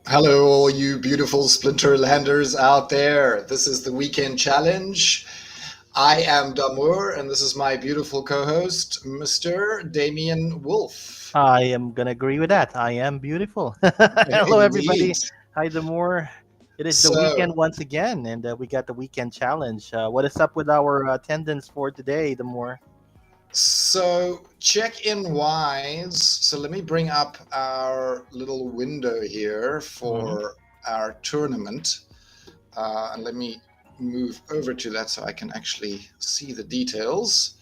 Hello, all you beautiful Splinterlanders out there. This is the weekend challenge. I am Damour, and this is my beautiful co-host, Mr. Damien Wolf. I am gonna agree with that. I am beautiful. Hello, Indeed. everybody. Hi, Damour. It is the So, weekend once again, and we got the weekend challenge. What is up with our attendance for today, Damour? so check-in wise. So let me bring up our little window here Hmm. for our tournament, and let me move over to that so I can actually see the details.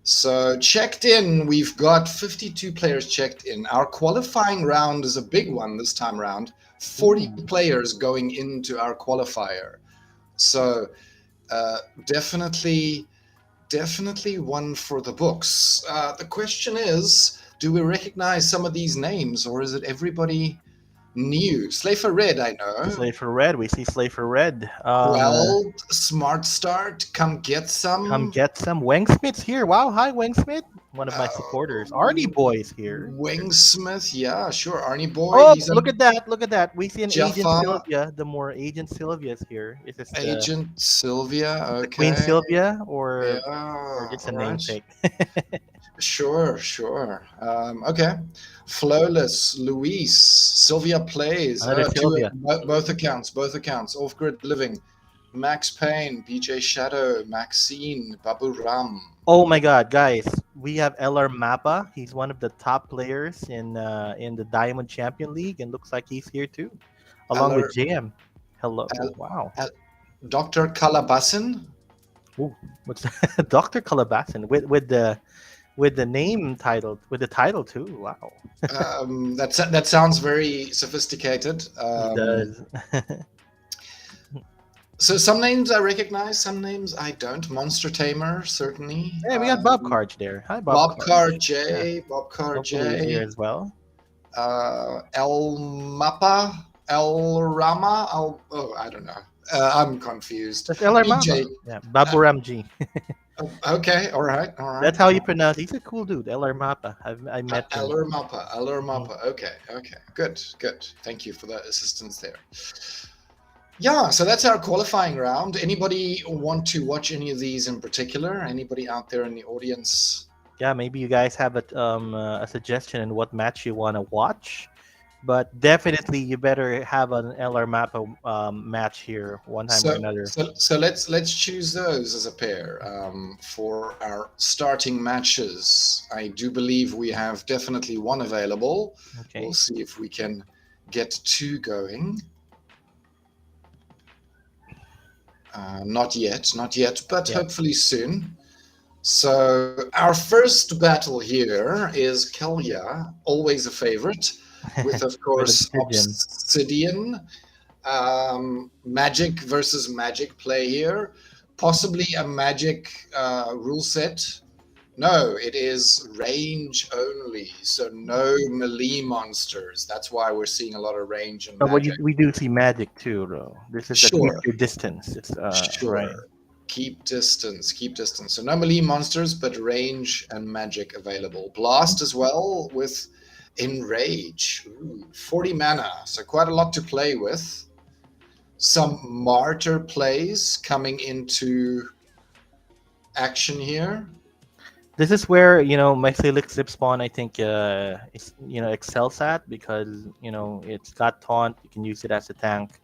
So checked in, we've got 52 players checked in. Our qualifying round is a big one this time around. 40 Ooh. players going into our qualifier. So uh, definitely, definitely one for the books. The question is, do we recognize some of these names, or is it everybody new? Slafer Red, I know. Slave for Red. We see Slave for Red. Well, Smart Start, come get Come some. get some. Wengsmith's here. Wow. Hi, Wengsmith. One of my supporters. Arnie Uh, Boy is here. Wingsmith, yeah, sure. Arnie Boy, Oh, he's look on at that. Look at that. We see an Agent Jaffa. Sylvia. Agent Sylvia is here. Is this Agent Sylvia, the Queen okay. Sylvia Yeah, or just a all right. namesake? Sure, sure. Okay. Flawless, Luis, Sylvia Plays, Another two, Sylvia. both accounts, Off Grid Living, Max Payne, BJ Shadow, Maxine, Babu Ram. Oh my God, guys, we have LR Mappa. He's one of the top players in the Diamond Champion League, and looks like he's here too, along with Eller, JM. Hello, El, wow. Dr. Calabasin. Ooh, what's that? Doctor Calabasin with the name title with the title too. Wow, That sounds very sophisticated. he does. So some names I recognize, some names I don't. Monster Tamer, certainly. Hey, we got Bob Carge there. Hi, Bob Bobcar Carge. Yeah, J, Bobcar hopefully he's here J, as well. El Mappa, El Rama. Oh, I don't know. I'm confused. That's LR BJ. Mappa. Yeah, Uh, Baburam G. okay, all right, all right. That's how you pronounce. He's a cool dude. LR Mappa. I met him. Eller Mappa, Eller Mhm. Mappa. Okay, okay. Good, good. Thank you for the assistance there. Yeah, so that's our qualifying round. Anybody want to watch any of these in particular? Anybody out there in the audience? Yeah, maybe you guys have a suggestion in what match you want to watch, but definitely you better have an LR Mappa match here one time or So, another. so let's choose those as a pair for our starting matches. I do believe we have definitely one available. We'll Okay. see if we can get two going. Not yet, but Yeah. hopefully soon. So our first battle here is Kelia, always a favorite, with of With course Obsidian. Obsidian, magic versus magic play here, possibly a magic rule set. No, it is range only, so no melee monsters. That's why we're seeing a lot of range and But magic. we do see magic too, though. This is at keep Sure, your distance. It's right. sure. Keep distance, keep distance. So no melee monsters, but range and magic available. Blast as well with Enrage. Ooh, 40 mana, so quite a lot to play with. Some Martyr plays coming into action here. This is where Mycelic Slip Spawn I think is excels at because it's got taunt. You can use it as a tank.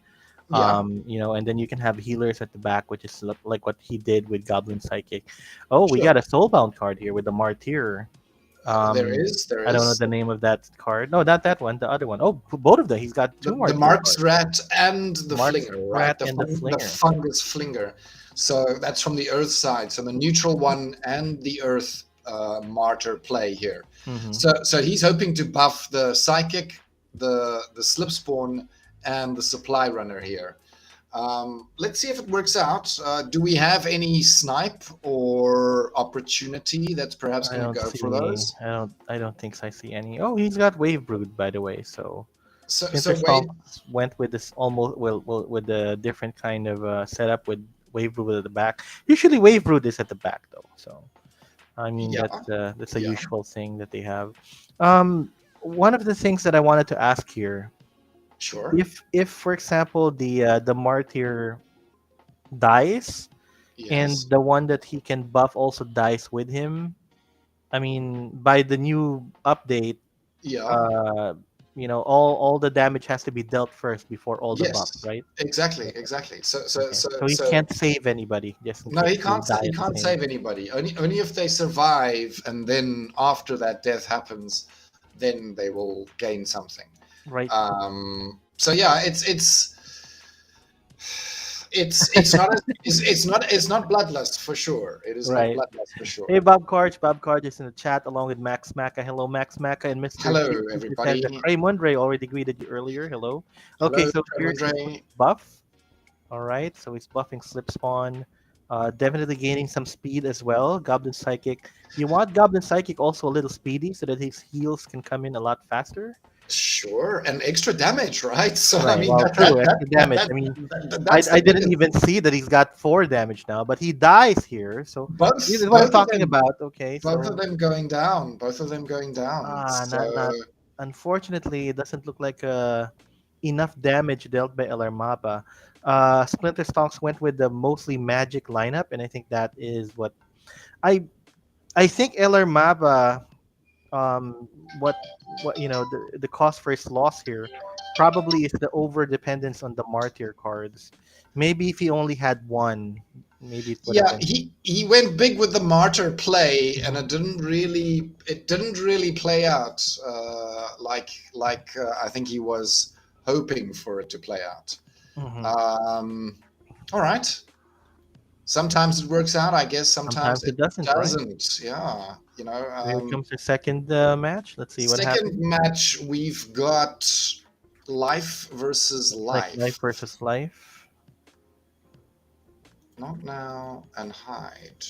Yeah, And then you can have healers at the back, which is like what he did with Goblin Psychic. Oh, we sure. got a Soulbound card here with the Martyr. There Um, is, there I don't know is. the name of that card. No, not that one. The other one. Oh, both of them. He's got two The Martyr Mark's cards. Rat and the Mark's Flinger, right? Rat and the The Flinger. fungus Flinger. So that's from the Earth side. So the neutral one and the Earth Martyr play here. Hmm. So he's hoping to buff the Psychic, the Slip Spawn, and the Supply Runner here. Let's see if it works out. Do we have any snipe or opportunity that's perhaps I going to don't go for see. those? I don't think I see any. Oh, he's got Wave Brood, by the way. So So Splinter wait, Stomps went with this almost well with the different kind of setup with Wave Brood at the back. Usually Wave Brood is at the back though. So I mean yeah, that's a yeah. usual thing that they have. Um, One of the things that I wanted to ask here. Sure. If for example the martyr dies and Yes. the one that he can buff also dies with him, I mean by the new update, Yeah. uh all the damage has to be dealt first before all the buffs, Yes. right? Exactly. Okay. Exactly. Okay. So he can't save anybody just in No, case they die He at the can't same. save anybody. Only if they survive, and then after that death happens, then they will gain something. Right. So yeah, it's not it's not bloodlust for sure. It is not Right. bloodlust for Hey, sure. Bob Carge is in the chat along with Max Maka. Hello, Max Maka and Mr. Hello, Q everybody. Defender. Raymondre already greeted you earlier. Hello. Okay, Hello, so here's his Andre. buff. All right, so he's buffing Slip Spawn. Definitely gaining some speed as well. Goblin Psychic. You want Goblin Psychic also a little speedy so that his heals can come in a lot faster. Sure, and extra damage, right? So I Right. mean Well, true. Extra damage. I mean, that's I the didn't biggest. even see that he's got 4 damage now, but he dies here. So this is what I'm Both of talking them, about. Okay, both of so them going down. Both of them going down. not. So Unfortunately, it doesn't look like enough damage dealt by LR Mappa. Splinter Stonks went with the mostly magic lineup, and I think that is what I I think LR Mappa. What the cost for his loss here probably is the over dependence on the martyr cards. Maybe if he only had one, maybe it would have yeah, been. he went big with the martyr play, and Mhm. it didn't really play out like I think he was hoping for it to play out. Mhm. Um, all right. Sometimes it works out, I guess. Sometimes Sometimes it it doesn't, right? doesn't. Yeah, you know. Here comes the second match. Let's see what Second happens. match, we've got life versus Looks like life life. versus life. Not now and hide.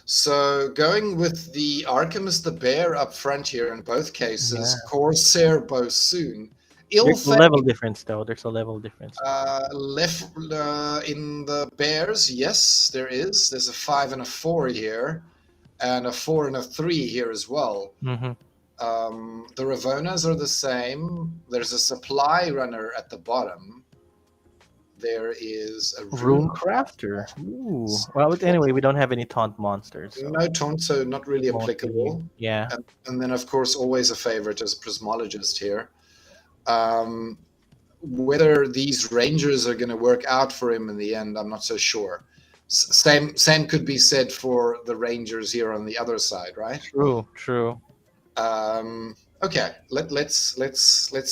So going with the Archimist the Bear up front here in both cases, Yeah. Corsair Bosoon. Ill There's a Fate level difference though. There's a level difference. left in the Bears, yes, there is. There's a 5 and a 4 here, and a 4 and a 3 here as well. Mm-hmm. The Ravonas are the same. There's a supply runner at the bottom. There is a Rune rune crafter. Ooh. Well, but for anyway, we don't have any taunt monsters, so no taunt, so not really won't be. applicable. Yeah. And then, of course, always a favorite is Prismologist here. Um, whether these Rangers are going to work out for him in the end, I'm not so sure. Same could be said for the Rangers here on the other side, right? True. True. Okay, let's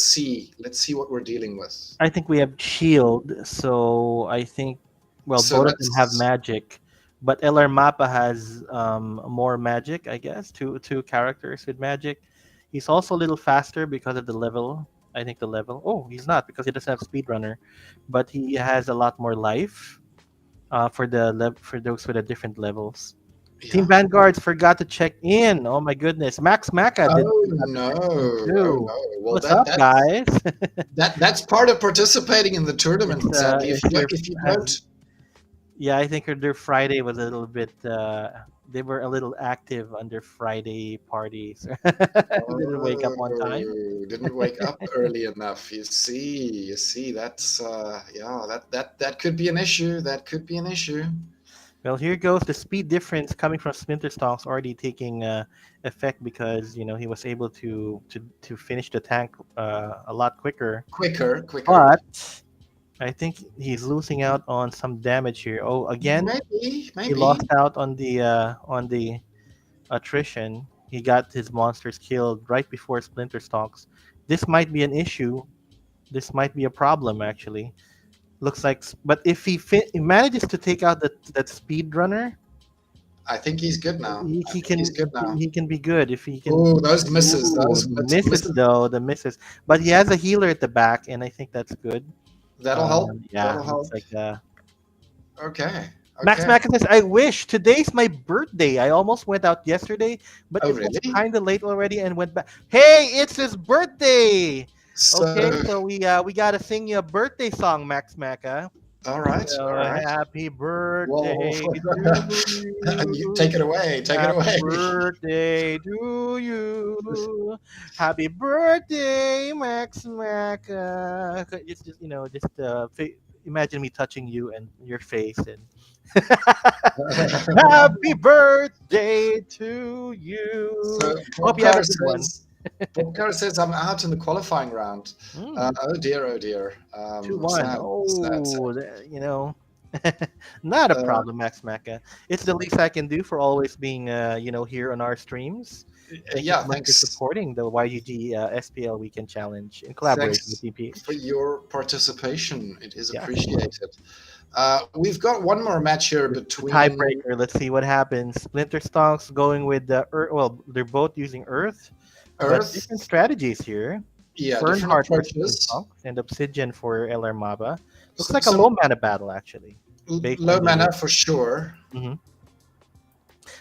see what we're dealing with. I think we have shield, so I think well So both of them have let's magic, but LR Mappa has more magic, I guess. Two characters with magic. He's also a little faster because of the level. I think the level. Oh, he's not because he doesn't have speedrunner, but he has a lot more life. For those with the different levels. Team yeah. Vanguards forgot to check in. Oh my goodness, Max Maka did Oh forgot to no! check in Oh too. no! Well, What's up, guys? that's part of participating in the tournament. Sadly, It's their if you don't, has Yeah, I think their Friday was a little bit. They were a little active on their Friday parties. Didn't wake up on time. didn't wake up early enough. you see, that's yeah, that could be an issue. That could be an issue. Well, here goes the speed difference coming from Splinter Stonks already taking effect because he was able to finish the tank a lot quicker. Quicker. But I think he's losing out on some damage here. Oh, again, he lost Maybe. out on the attrition. He got his monsters killed right before Splinter Stalks. This might be an issue. This might be a problem actually. Looks like, but if he manages to take out that speed runner, I think he's good now. he, I he think can he's good now. he can be good if he can. Oh, those misses. Ooh, Those the misses misses. though, the misses. But he has a healer at the back, and I think that's good. That'll help. Yeah, That'll looks help. like Okay. Max Okay. Mack says, I wish. Today's my birthday. I almost went out yesterday, but Oh, it was really? kind of late already and went back. Hey, it's his birthday. Okay, So, so we got to sing you a birthday song, Max Macca. All right, all right. Happy Well, birthday to you you. take it away. Take it Happy away. birthday to you. Happy birthday, Max Mac. It's just, imagine me touching you and your face and happy birthday to you. So Hope you have a good one. Popcar says I'm out in the qualifying round. Mm, Oh dear, oh dear. 2-1. Sad, sad, sad. Oh, not a Uh, problem, Max Maca. It's the least I can do for always being, here on our streams. Thank you yeah, so much for thanks. supporting the YGG SPL Weekend Challenge in collaboration with Thanks for DPH. your participation. It is Yes. appreciated. We've got one more match here This is the between tiebreaker. Let's see what happens. Splinter Stonks going with the Earth. Well, they're both using Earth, but Earth. different strategies here. Yeah, different Fernheart for Splinter approaches. Stonks and Obsidian for LR Maba. Looks like a Some low mana battle, actually, based low on the. mana for sure. Mhm.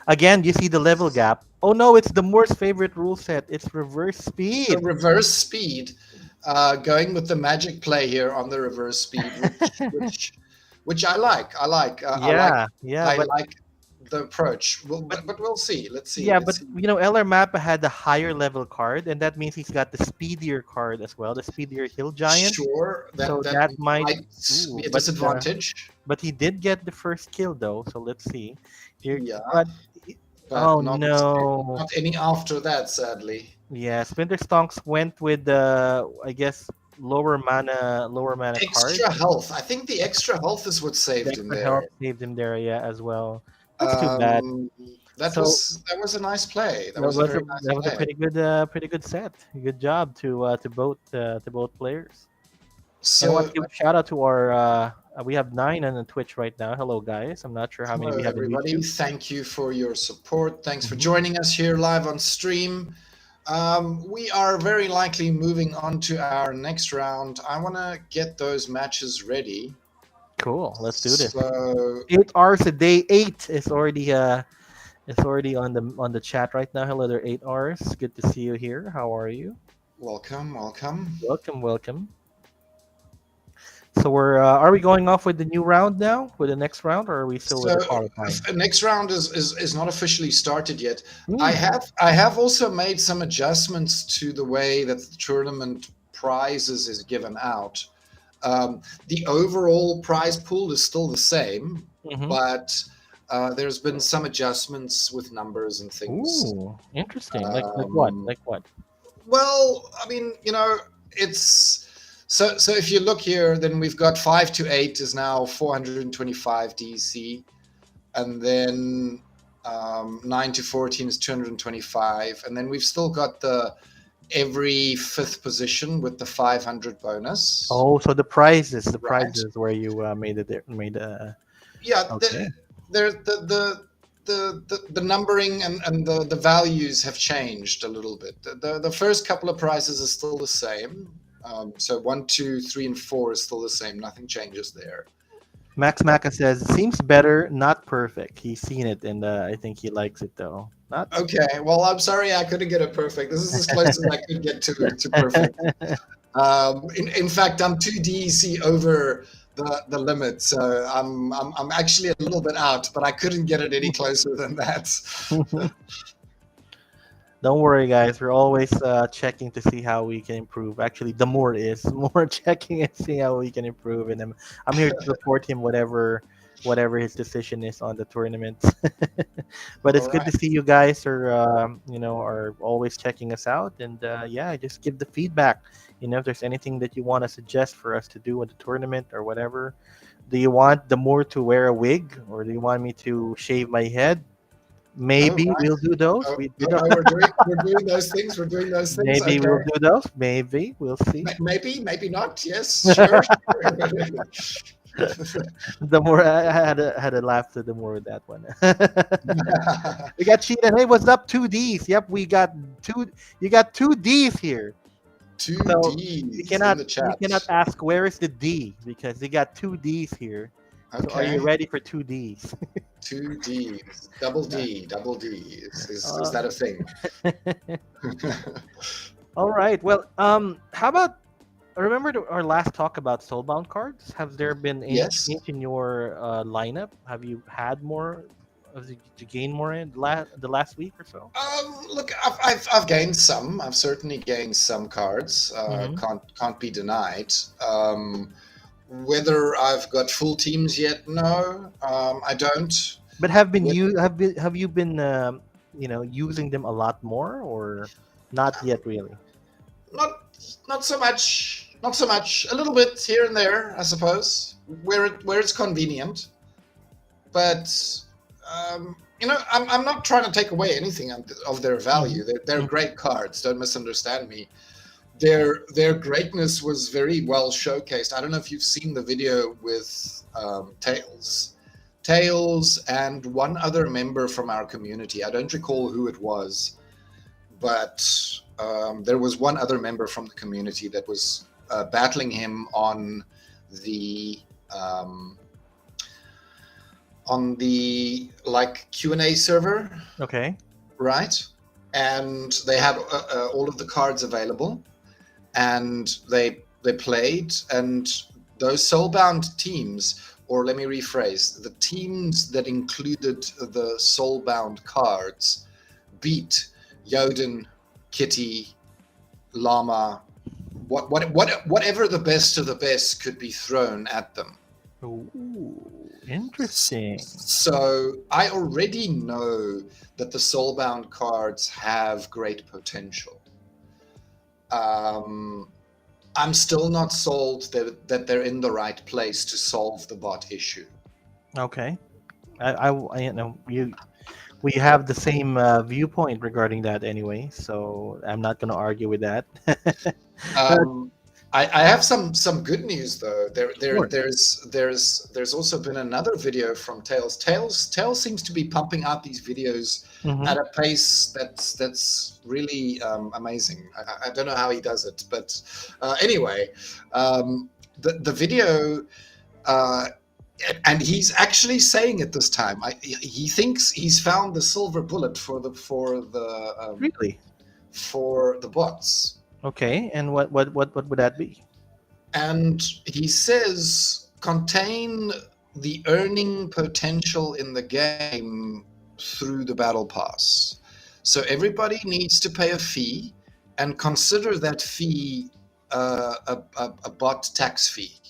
Again, you see the level gap. Oh no, it's the Moore's favorite rule set. It's reverse So speed. reverse speed, going with the magic play here on the reverse speed, which I like. I like. Yeah, yeah, I but like the approach. Well, but but we'll see. Let's see. yeah, but Let's see. LR Mappa had the higher level card, and that means he's got the speedier card as well, the speedier Hill Giant. Sure, So that that might. might Ooh, be a disadvantage. but he did get the first kill though. So let's see. Here, Yeah, but but oh no. not any after that, sadly. Yeah, Splinter Stonks went with the, I guess, lower mana card. Extra health. I think the extra health is what The saved him extra help there. saved him there, yeah, as well. That's too bad. Um, So that was a nice play. That that was a was a very nice that was a play. pretty good set. Good job to both players. And I want So to give a shout out to our. We have 9 on the Twitch right now. Hello, guys. I'm not sure how many hello, we have in everybody. YouTube. Thank you for your support. Thanks for Mhm. joining us here live on stream. We are very likely moving on to our next round. I want to get those matches ready. Cool. Let's do this. So 8 hours a day. 8 is already it's already on the chat right now. Hello there, 8 hours. Good to see you here. How are you? welcome, welcome. Welcome, welcome. So are we going off with the new round now, with the next round, or are we still with So the qualifying? next round is not officially started yet. Hmm. I have also made some adjustments to the way that the tournament prizes is given out. The overall prize pool is still the same, Mhm. but there's been some adjustments with numbers and things. Ooh, interesting. Like what? Um, Like what? Well, I mean, it's so if you look here, then we've got 5 to 8 is now 425 DC, and then 9 to 14 is 225, and then we've still got the every fifth position with the 500 bonus. Oh, so the prizes Right. where you made it Yeah, okay. the numbering and the values have changed a little bit. The first couple of prizes are still the same. So 1, 2, 3, and 4 is still the same. Nothing changes there. Max Maka says seems better, not perfect. He's seen it and I think he likes it though. Not Okay. Well, I'm sorry I couldn't get it perfect. This is as close as I could get to perfect. In fact, I'm 2 DEC over the limit, so I'm actually a little bit out, but I couldn't get it any closer than that. Don't worry, guys. We're always checking to see how we can improve. Actually, Damour is more checking and seeing how we can improve, and I'm here to support him whatever his decision is on the tournament. But it's All good right. to see you guys are always checking us out, and yeah, just give the feedback. If there's anything that you want to suggest for us to do in the tournament or whatever. Do you want Damour to wear a wig, or do you want me to shave my head? Maybe Oh, right. we'll do those. Oh, We oh, don't. no, we're doing those things. We're doing those things. Maybe we'll Okay. do those. Maybe we'll see. Maybe not. Yes, sure. The more I had a laugh to the more with that one. We got cheated. Hey, what's up? 2Ds. Yep, we got two. You got 2Ds here. Two So D's you in cannot the you chat. cannot ask where is the D because they got 2Ds here. So are you Okay. ready for 2Ds? 2 D's. Double D. Double D. Is Uh, that a thing? All right. Well, how about remember our last talk about soulbound cards? Have there been any Yes. change in your lineup? Have you had more? Did you gain more in the last week or so? Look, I've gained some. I've certainly gained some cards. Hmm. Can't be denied. Whether I've got full teams yet? No, I don't. But have you been using them a lot more or not yet really? Not not so much. Not so much. A little bit here and there, I suppose, where it's convenient. But I'm not trying to take away anything of their Hmm. value. They're great cards. Don't misunderstand me. Their greatness was very well showcased. I don't know if you've seen the video with Tails, and one other member from our community. I don't recall who it was, but there was one other member from the community that was battling him the um, on the like Q&A server, Okay. right? And they had all of the cards available, and they played, and those soulbound teams, or let me rephrase, the teams that included the soulbound cards beat Yodin, Kitty, Llama, whatever the best of the best could be thrown at them. Ooh, interesting. So I already know that the soulbound cards have great potential. Um, I'm still not sold that they're in the right place to solve the bot issue. Okay. We have the same viewpoint regarding that anyway, so I'm not going to argue with that. Um, I have some good news though. Sure. There's also been another video from Tails. Tails seems to be pumping out these videos Hmm. at a pace that's really amazing. I don't know how he does it, but anyway, the video. Uh, and he's actually saying it this time. He thinks he's found the silver bullet Really? for the bots. Okay. And what would that be? And he says contain the earning potential in the game through the battle pass. So everybody needs to pay a fee, and consider that fee a bot tax fee,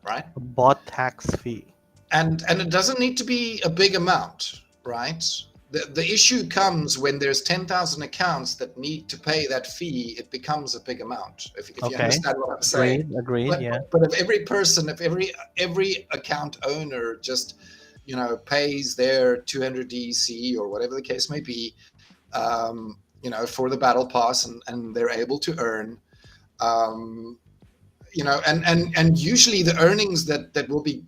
right? A bot tax fee. And it doesn't need to be a big amount, right? The issue comes when there's 10,000 accounts that need to pay that fee. It becomes a big amount, if you Okay. understand what I'm saying. Agreed. Yeah. But if every person, if every account owner just pays their 200 DEC or whatever the case may be, for the battle pass, and they're able to earn, and usually the earnings that will be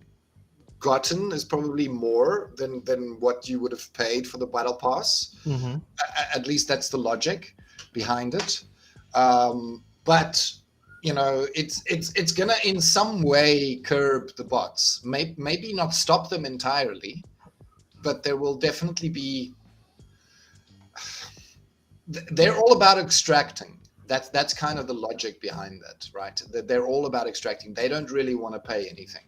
gotten is probably more than what you would have paid for the battle pass. Hmm. At least that's the logic behind it. But it's gonna in some way curb the bots. Maybe not stop them entirely, but there will definitely be. They're all about extracting. That's kind of the logic behind that, right? They're all about extracting. They don't really want to pay anything.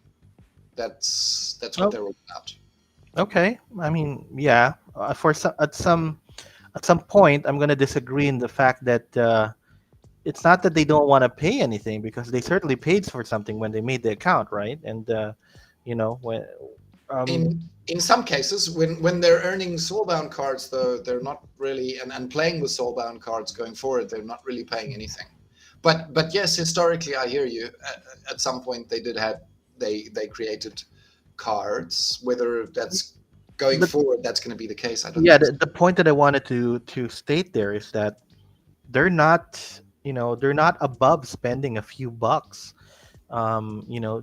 That's what Oh, they're all about. okay. I mean, yeah. For some at some point, I'm gonna disagree in the fact that it's not that they don't want to pay anything because they certainly paid for something when they made the account, right? And when um In some cases, when they're earning soulbound cards, though, they're not really and playing with soulbound cards going forward, they're not really paying anything. But yes, historically, I hear you. At some point, they created cards. Whether that's going but forward, that's going to be the case. I don't yeah, think the point that I wanted to state there is that they're not they're not above spending a few bucks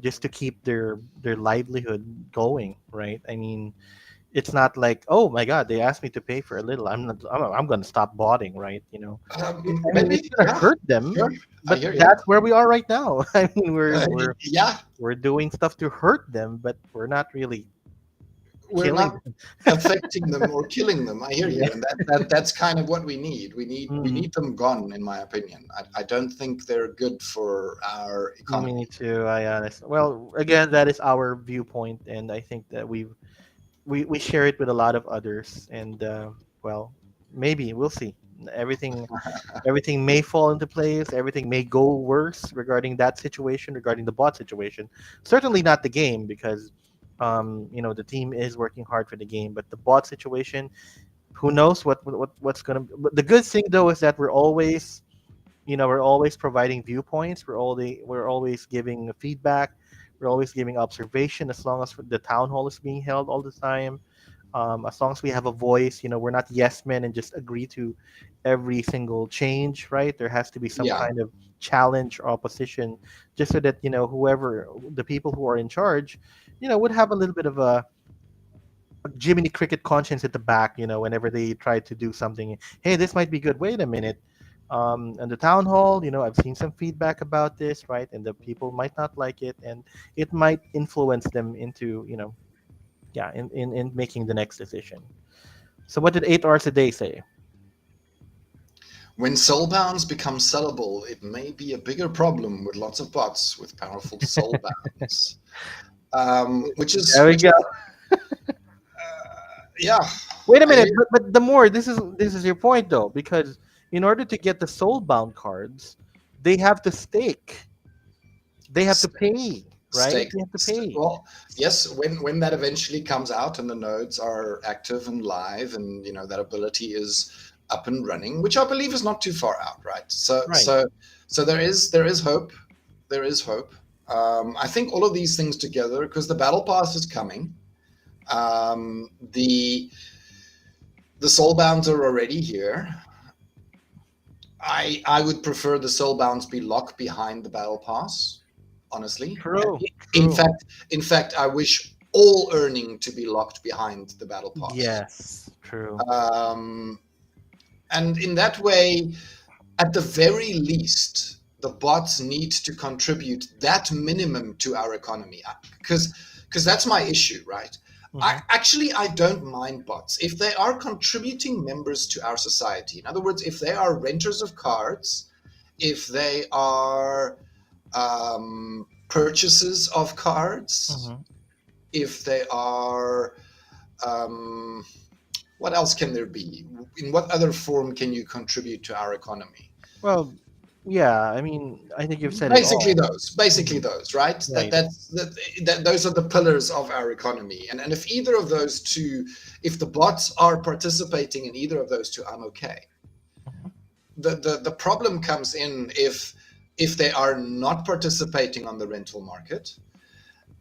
just to keep their livelihood going, right? I mean, it's not like, oh my god, they asked me to pay for a little, I'm gonna stop botting, right? so. I mean, it's Maybe, gonna yeah, hurt them, sure. I but hear you. that's where we are right now. I mean, we're Yeah, doing stuff to hurt them, but we're not really we're killing not them. affecting them or killing them. I hear Yeah. you, and that's kind of what we need. We Mm, need them gone, in my opinion. I don't think they're good for our me economy. too. I honest. Well, again, that is our viewpoint, and I think that we share it with a lot of others. And well, maybe we'll see. Everything everything may fall into place. Everything may go worse regarding that situation, regarding the bot situation. Certainly not the game, because the team is working hard for the game. But the bot situation, who knows what's gonna. But the good thing though is that we're always providing viewpoints. We're always giving feedback. We're always giving observation, as long as the town hall is being held all the time. As long as we have a voice, we're not yes men and just agree to every single change, right? There has to be some Yeah, kind of challenge or opposition, just so that whoever the people who are in charge, would have a little bit of a Jiminy Cricket conscience at the back, whenever they try to do something. Hey, this might be good. Wait a minute. And the town hall, I've seen some feedback about this, right? And the people might not like it, and it might influence them into, yeah, in making the next decision. So what did 8 hours a day say? when soulbounds become sellable, it may be a bigger problem with lots of bots with powerful soulbounds. Which is There we which go. is yeah, Wait a I minute, hear. but the more this is your point though, because in order to get the soulbound cards, they have to stake. They have to pay, right? Stake. They have to pay. Well, yes, when that eventually comes out and the nodes are active and live, and that ability is up and running, which I believe is not too far out, right? So Right. so so there is hope. There is hope. I think all of these things together, because the battle pass is coming. The soulbounds are already here. I would prefer the soulbounds be locked behind the battle pass, honestly. And True. in True. fact, in fact, I wish all earning to be locked behind the battle pass. Yes. True. Um, and in that way, at the very least, the bots need to contribute that minimum to our economy, because that's my issue, right? Hmm. I don't mind bots if they are contributing members to our society. In other words, if they are renters of cards, if they are purchases of cards, Hmm. if they are um, what else can there be? In what other form can you contribute to our economy? Well, yeah. I mean, I think you've said it Basically all. those, basically Hmm. those, right? That Right. that's that those are the pillars of our economy. And if either of those two, if the bots are participating in either of those two, I'm okay. Mhm. The problem comes in if they are not participating on the rental market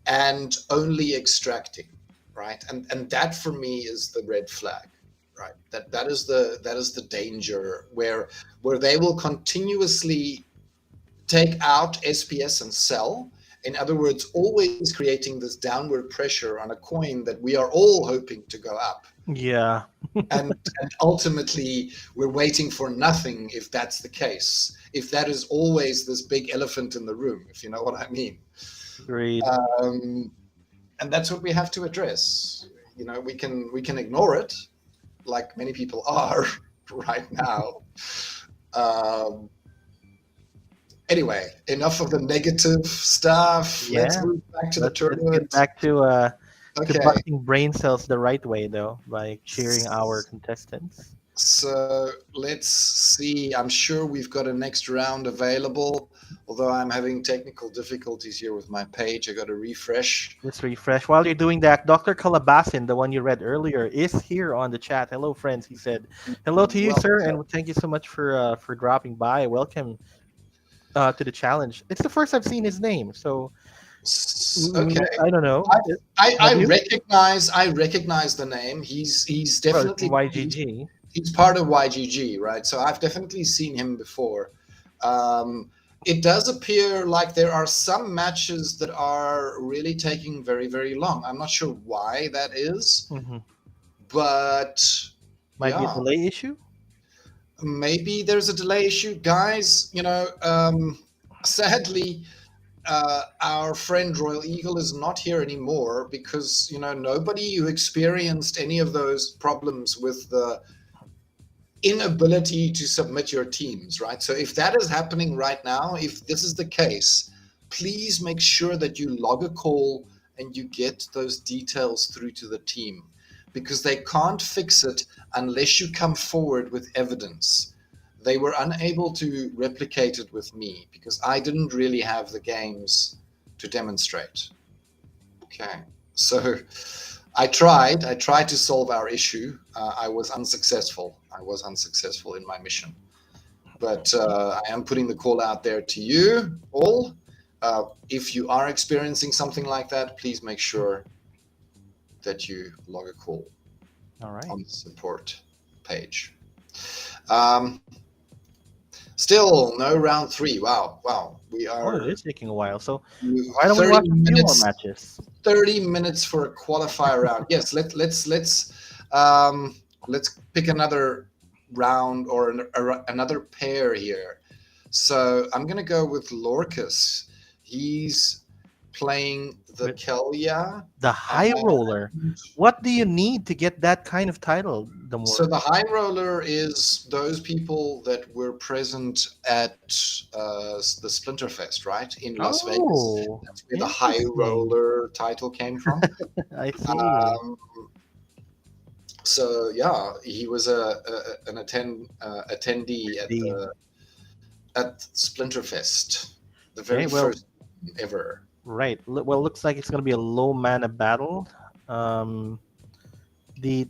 and only extracting, right? And that for me is the red flag, right? That is the danger where they will continuously take out SPS and sell. In other words, always creating this downward pressure on a coin that we are all hoping to go up. Yeah. And ultimately, we're waiting for nothing if that's the case. If that is always this big elephant in the room, if you know what I mean. Agreed. Um, and that's what we have to address. We can ignore it, like many people are right now. Um, anyway, enough of the negative stuff. Let's Yeah. move back to the Let's get tournament. back to Okay, busting brain cells the right way though, by cheering our contestants. so let's see. I'm sure we've got a next round available, although I'm having technical difficulties here with my page. I got to refresh. Let's refresh. While you're doing that, Dr. Calabasin, the one you read earlier, is here on the chat. Hello, friends. He said, "Hello to you, sir, Welcome. and thank you so much for dropping by. Welcome to the challenge. It's the first I've seen his name, so Okay. I don't know. I, I Have you? recognize the name. He's Well, it's from definitely YGG. he's part of YGG, right? So I've definitely seen him before. Um, it does appear like there are some matches that are really taking very, very long. I'm not sure why that is, Hmm. but Might be a yeah, delay issue. maybe there's a delay issue, guys. Sadly, our friend Royal Eagle is not here anymore because, nobody who experienced any of those problems with the inability to submit your teams, right? So if that is happening right now, if this is the case, please make sure that you log a call and you get those details through to the team, because they can't fix it unless you come forward with evidence. They were unable to replicate it with me because I didn't really have the games to demonstrate. Okay, so I tried to solve our issue. I was unsuccessful in my mission, but I am putting the call out there to you all. If you are experiencing something like that, please make sure that you log a call on the support page. Still no round 3. Wow. We are. Oh, it is taking a while. So why don't we watch a few more matches? 30 minutes for a qualifier round. Yes, let's pick another round or another pair here. So I'm gonna go with Lorcas. He's playing the Kelia, the High Roller. What do you need to get that kind of title, Damour? So the High Roller is those people that were present at the Splinterfest, right, in Las Vegas. That's where the High Roller title came from. I see. So yeah, he was an attendee at Splinterfest, the very first ever. Right. Well, it looks like it's going to be a low mana battle. The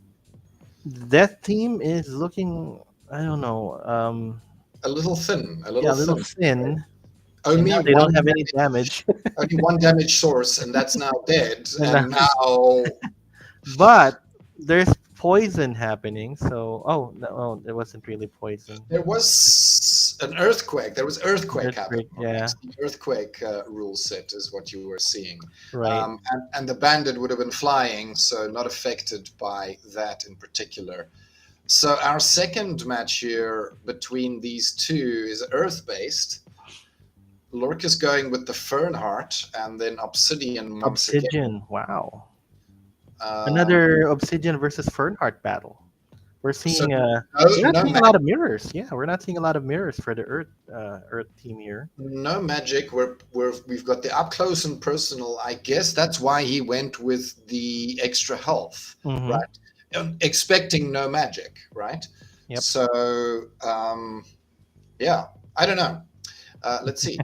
death team is looking, I don't know, a little thin. A little thin. Only they don't have any damage. Only one damage source, and that's now dead. And now, but there's poison happening. So, no, it wasn't really poison. There was an earthquake. There was earthquake happening. Yeah, the earthquake rule set is what you were seeing. Right. And the bandit would have been flying, so not affected by that in particular. So our second match here between these two is earth-based. Lorcas going with the Fernheart, and then Obsidian. Obsidian, wow. Another Obsidian versus Fernheart battle. We're seeing we're not seeing a lot of mirrors. Yeah, we're not seeing a lot of mirrors for the Earth team here. No magic. We've got the up close and personal. I guess that's why he went with the extra health, right? Expecting no magic, right? Yep. So yeah, I don't know. Let's see.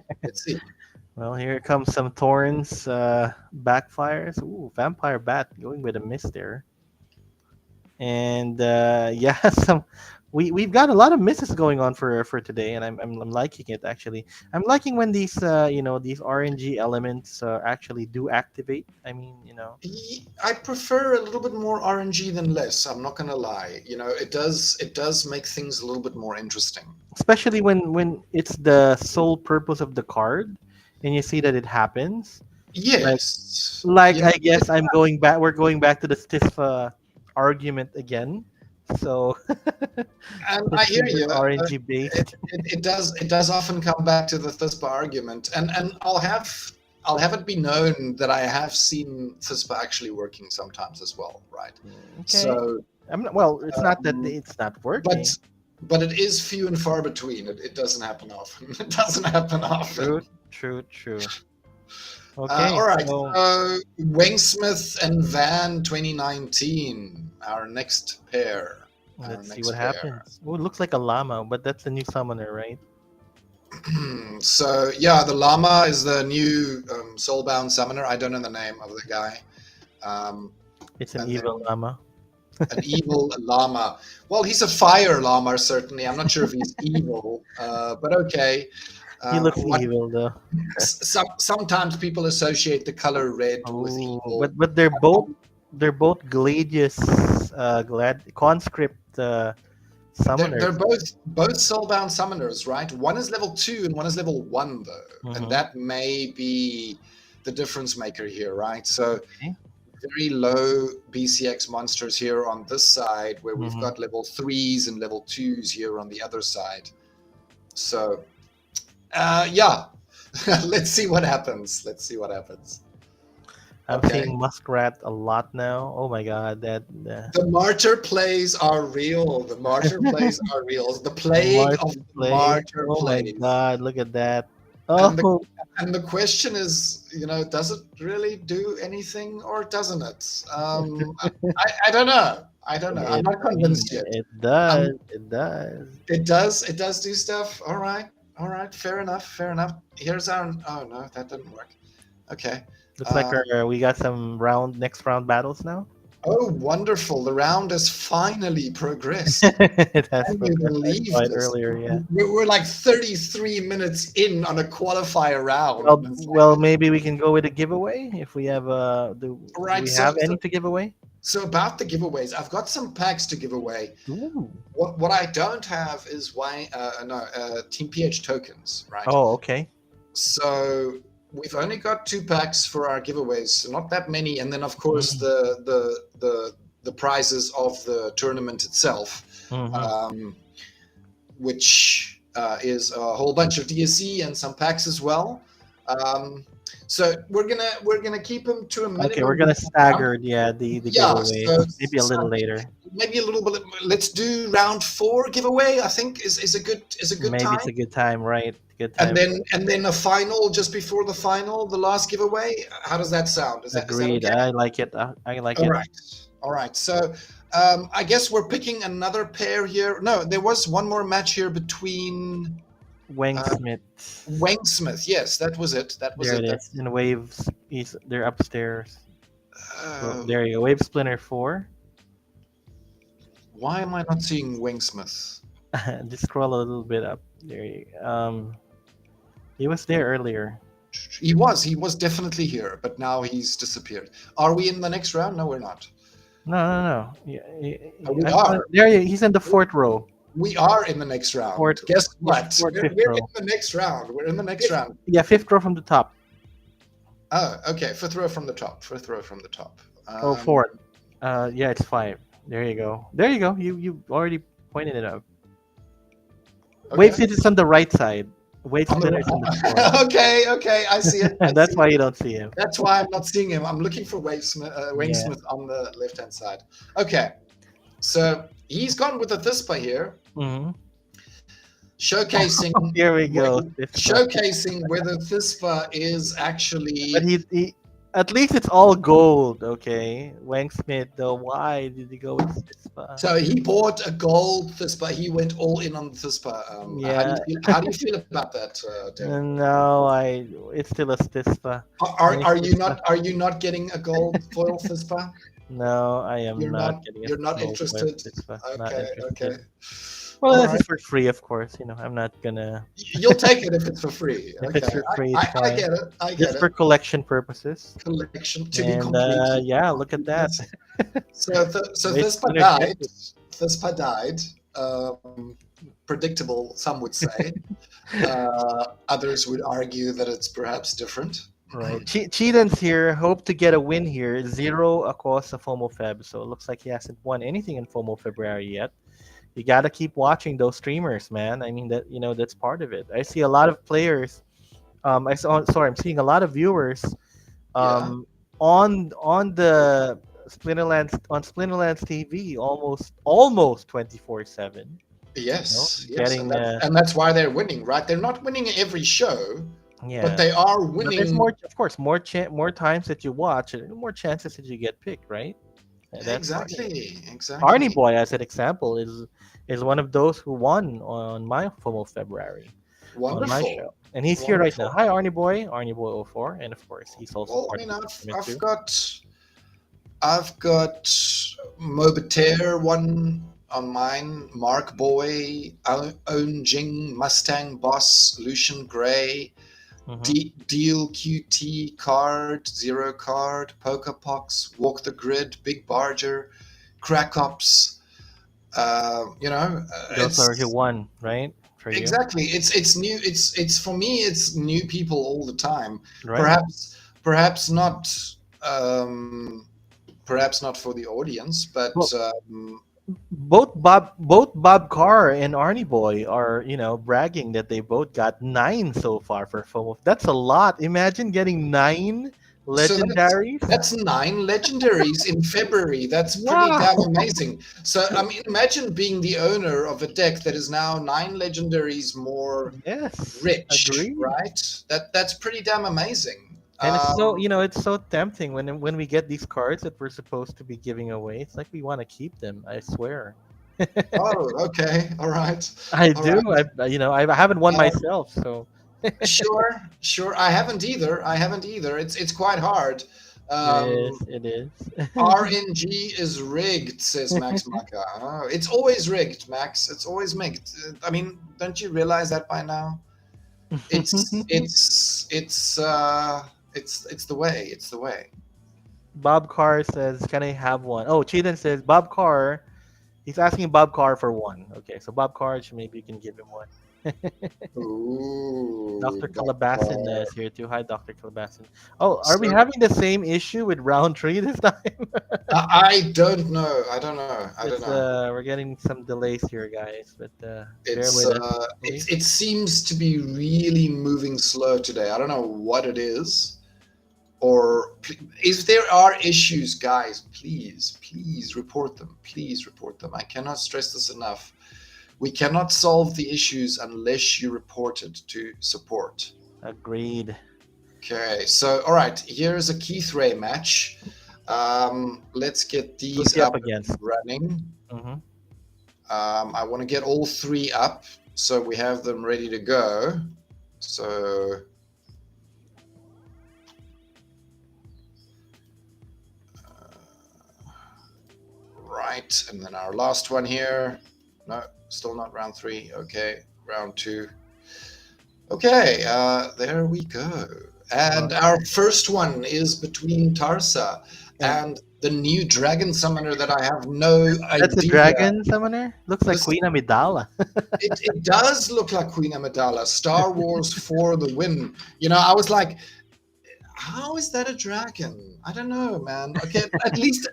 Well, here comes some Torrens backfires. Ooh, Vampire Bat going with a miss there. And we've got a lot of misses going on for today, and I'm liking it actually. I'm liking when these these RNG elements actually do activate. I mean, I prefer a little bit more RNG than less. I'm not gonna lie. It does make things a little bit more interesting. Especially when it's the sole purpose of the card, and you see that it happens. Yes. I guess I'm going back. We're going back to the stiff argument again. So and I hear you. RNG based. It does often come back to the Thispa argument, and I'll have it be known that I have seen Thispa actually working sometimes as well, right? Okay. So it's not that it's not working. But it is few and far between. It doesn't happen often. It doesn't happen often. True. Okay. All right. Wangsmith and Van 2019, our next pair. Let's see what happens. Oh, it looks like a llama, but that's the new summoner, right? So yeah, the llama is the new soulbound summoner. I don't know the name of the guy. It's an evil llama. An evil llama. Well, he's a fire llama, certainly. I'm not sure if he's evil, but okay. He looks evil, though. Sometimes people associate the color red with evil. But they're both Gladius, conscript summoners. They're both soulbound summoners, right? One is level 2 and one is level 1, though, and that may be the difference maker here, right? So. Very low BCX monsters here on this side, where we've got level 3s and level 2s here on the other side. So, yeah, Let's see what happens. Let's see what happens. I'm Okay. seeing Muskrat a lot now. Oh my god, that The martyr plays are real. The martyr plays are real. The the plague of Martin the plays. martyr Oh my plays. god, look at that. And the Oh, and the question is, does it really do anything or doesn't it? I don't know. I don't know. I'm it. not I mean, convinced yet. it does. Um, It does. it does. It does do stuff. All right. All right. Fair enough. Fair enough. Here's our. Oh no, that didn't work. Okay. Looks like Uh, we got some next round battles now. oh, wonderful! The round has finally progressed. It has Can you progressed. I believe saw it this? earlier. Yeah. We're like 33 minutes in on a qualifier round. Well, And it's well, maybe we can go with a giveaway if we have. Do right. we So, have any to give away? so about the giveaways, I've got some packs to give away. Ooh. What I don't have is Team PH tokens, right? Oh, okay. So we've only got 2 packs for our giveaways, so not that many. And then of course Mm. the prizes of the tournament itself, Mm-hmm. which is a whole bunch of DSC and some packs as well. So we're gonna keep them to a minimum. Okay, we're gonna stagger. Yeah, the Yeah, giveaway. Maybe a so little later. maybe a little bit. Let's do round 4 giveaway. I think is a good Maybe time. it's a good time, right? Good time. And then a final just before the final, the last giveaway. How does that sound? Is that Agreed. okay? I like it. I like All it. right. All right. So I guess we're picking another pair here. No, there was one more match here between Wang Smith. Wangsmith. Yes, that was it. That was There it it. is. In Waves. They're upstairs. Uh, There you go. Wave Splinter 4. why am I not seeing Wangsmith? Just scroll a little bit up. There you he was there earlier. He was definitely here, but now he's disappeared. Are we in the next round? No, we're not. No. Yeah, We are. He's in the 4th row. We are in the next round. Guess what? Fourth, We're fifth in row. the next round. We're in the next round. Yeah, 5th row from the top. Oh, okay. 5th row from the top. 5th row from the top. Oh, 4th. Yeah, it's 5. There you go. There you go. You already pointed it out. Okay. Wave Splinter is on the right side. Wave Splinter is on the 4th. Okay, I see it. That's why you don't see him. That's why I'm not seeing him. I'm looking for Wangsmith on the left-hand side. Okay, so he's gone with the Thispa here, Mm-hmm. showcasing. Here we go. Showcasing whether Thispa is actually. But he at least it's all gold, okay? Wang Smith, though, why did he go with Thispa? So he bought a gold Thispa. He went all in on the Thispa. Yeah. How do you feel about that, Damour? No, it's still a Thispa. Are you not getting a gold foil Thispa? No, I am not getting a You're not gold interested. Thispa. Okay, Not interested. okay. Well, All this right. is for free, of course. I'm not gonna. You'll take it if it's for free. If it's for free, it's I fine. get it. I get Just it. for collection purposes. Collection to be And complete. yeah, look at that. So Wait, Thispa died. Thispa died. Predictable, some would say. Others would argue that it's perhaps different. Right. Cheetan's here. Hope to get a win here. 0 across the FOMO Feb. So it looks like he hasn't won anything in FOMO February yet. You got to keep watching those streamers, man. I mean, that's part of it. I see a lot of players. I'm seeing a lot of viewers on the Splinterlands TV almost 24/7. Yes, Getting and that's why they're winning, right? They're not winning every show, yeah, but they are but winning. there's more, of course, more times that you watch, more chances that you get picked, right? Exactly. Arnie Boy, as an example, is one of those who won on my FOMO February. Wonderful. On my show. And he's here right now. Hi, Arnie Boy 04, and of course he's also part of I've got Mobitaire one on mine, Mark Boy, Own Jing, Mustang Boss, Lucian Gray, Deal QT Card, Zero Card, Pokerpox, Walk the Grid, Big Barger, Crack Ops. Those are who won, right? For exactly. You. It's new. It's for me. It's new people all the time. Right. Perhaps not. Perhaps not for the audience, but both Bob Carr and Arnie Boy are, bragging that they both got 9 so far for FOMO. That's a lot. Imagine getting 9 So legendaries. that's 9 legendaries in February. That's pretty Wow. damn amazing. So I mean, imagine being the owner of a deck that is now 9 legendaries more Yes, rich, agreed. right? That's pretty damn amazing. And it's so tempting when we get these cards that we're supposed to be giving away. It's like we want to keep them. I swear. Oh, okay, all right, I all do. right. I haven't won Um, myself, so sure, sure. I haven't either. I haven't either. It's quite hard. it is. Um, It is. RNG is rigged, says Max Maka. Oh, it's always rigged, Max. It's always rigged. I mean, don't you realize that by now? It's it's it's uh it's the way. It's the way. Bob Carr says, "Can I have one?" Oh, Cheaton says, "Bob Carr." He's asking Bob Carr for one. Okay, so Bob Carr, maybe you can give him one. Ooh, Dr. Calabasin Baka. is here too. Hi, Dr. Calabasin. Oh, are we So having the same issue with round three this time? I don't know. I don't know. I don't It's know. we're getting some delays here, guys, but bear It's with us, it, please. it seems to be really moving slow today. I don't know what it is. Or if there are issues, guys, please report them. Please report them. I cannot stress this enough. We cannot solve the issues unless you report it to support. Agreed. Okay, so all right, here's a Keith Ray match. Let's get Who's these he up up against? and running. Hmm. I want to get all three up so we have them ready to go. So right, and then our last one here. No, still not round three. Okay, round two. Okay, there we go. And our first one is between Tarsa And and the new dragon summoner that I have no that's a idea. dragon summoner. Looks like Listen, Queen Amidala. it does look like Queen Amidala. Star Wars for the win. You know, I was like, how is that a dragon? I don't know, man. Okay, at least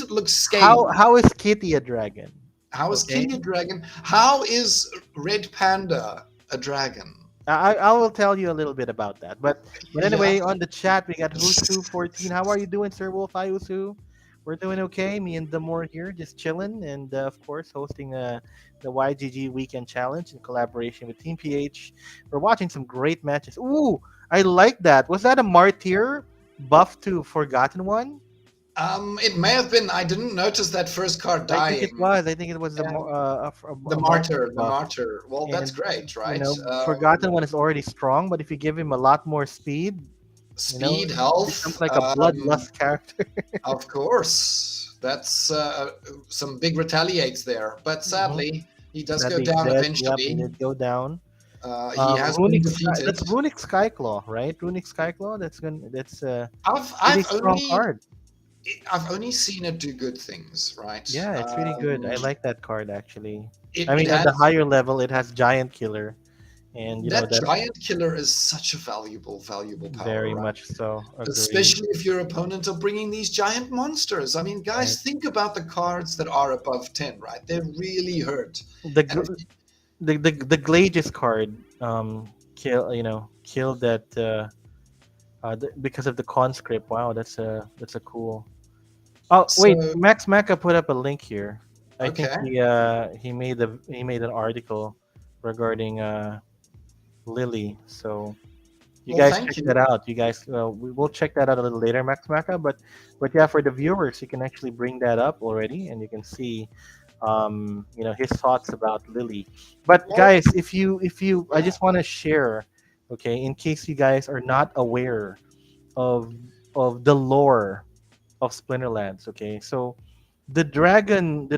it looks How scaly. how is Kitty a dragon? How is Okay. Kitty a dragon? How is Red Panda a dragon? I will tell you a little bit about that. But Yeah. anyway, on the chat we got Husu14. How are you doing, Sir Wolf? Hi Husu. We're doing okay. Me and Damour here, just chilling, and of course hosting the YGG Weekend Challenge in collaboration with Team PH. We're watching some great matches. Ooh, I like that. Was that a Martyr buff to Forgotten One? It may have been. I didn't notice that first card I think it dying. was. I think it was And the a Martyr martyr, the buff. martyr. Well, that's And great, right? Forgotten One is already strong, but if you give him a lot more speed, Speed, he becomes health, like a bloodlust character. of course. That's some big retaliates there. But Hmm. sadly, he does go Sadly, he's down dead. Yep, he eventually. did go down. He has been defeated. That's Runic Skyclaw, right? Runic Skyclaw. That's a I've really I've strong only card. I've only seen it do good things, right? Yeah, it's really good. I like that card actually. I It mean, at the has higher level, it has Giant Killer, and that that giant killer is such a valuable power, very right? much so. Agreed. Especially if your opponent are bringing these giant monsters. I mean, Right. guys, think about the cards that are above 10, right? They really hurt. The And if gl- the Glages card killed that because of the conscript. Wow, that's a cool. Oh wait, so, Max Maka put up a link here. I think okay. he made an article regarding Lily. So you Well, guys thank check that you. out. You guys, we will check that out a little later, Max Maka. But yeah, for the viewers, you can actually bring that up already, and you can see his thoughts about Lily. But Well, guys, if you I yeah. just want to share, okay, in case you guys are not aware of the lore of Splinterlands. Okay, so the dragon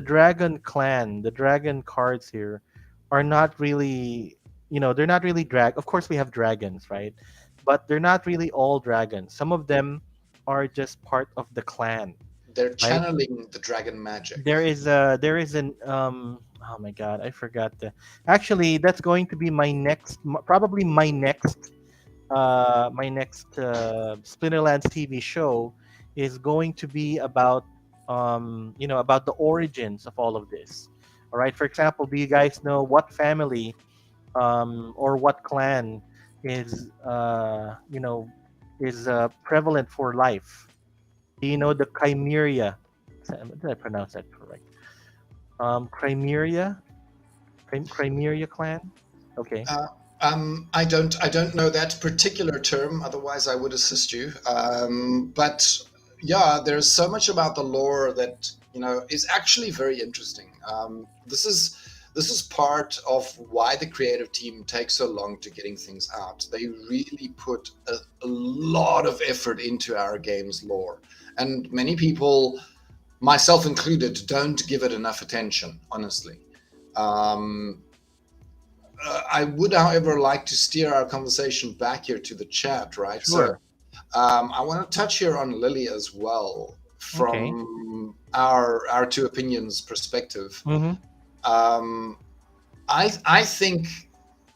clan, the dragon cards here are not really, they're not really Of course, we have dragons, right? But they're not really all dragons. Some of them are just part of the clan, They're right? channeling the dragon magic. There is an oh my god, I forgot the. Actually, that's going to be probably my next Splinterlands TV show is going to be about about the origins of all of this. All right. For example, do you guys know what family or what clan is prevalent for life? Do you know the Chimeria? Did I pronounce that correct? Chimeria, Chimeria clan. Okay. Uh, I don't know that particular term. Otherwise, I would assist you. But yeah, there's so much about the lore that is actually very interesting. This is part of why the creative team takes so long to getting things out. They really put a lot of effort into our game's lore, and many people, myself included, don't give it enough attention. Honestly. Um, I would, however, like to steer our conversation back here to the chat, right? So Sure. I want to touch here on Lily as well Okay. from our two opinions perspective. Mm-hmm. Um, I think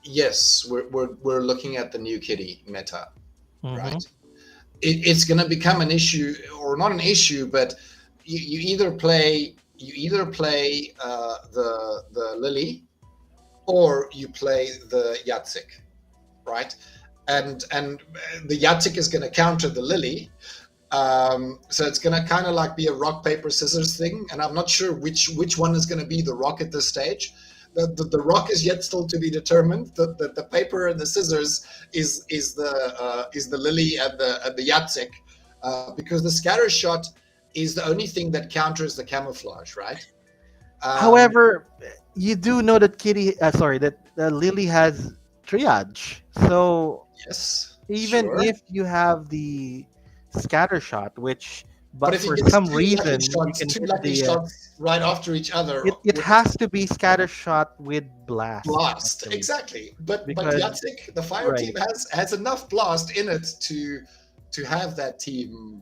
yes, we're looking at the new kitty meta, Mm-hmm. right? It's going to become an issue, or not an issue, but you either play the Lily, or you play the Yatsik, right? And the Yatsik is going to counter the Lily. So it's going to kind of like be a rock paper scissors thing, and I'm not sure which one is going to be the rock at this stage. The rock is yet still to be determined. The paper and the scissors is the Lily and the Yatsik, because the scatter shot is the only thing that counters the camouflage, right? Um, However, you do know that Lily has triage. So yes, even sure. if you have the scatter shot, But but if he for gets some reason you can two hit lucky shots right after each other it with has to be scatter shot with blast blast, actually, exactly. But because Yatsik, the fire team, right. has enough blast in it to have that team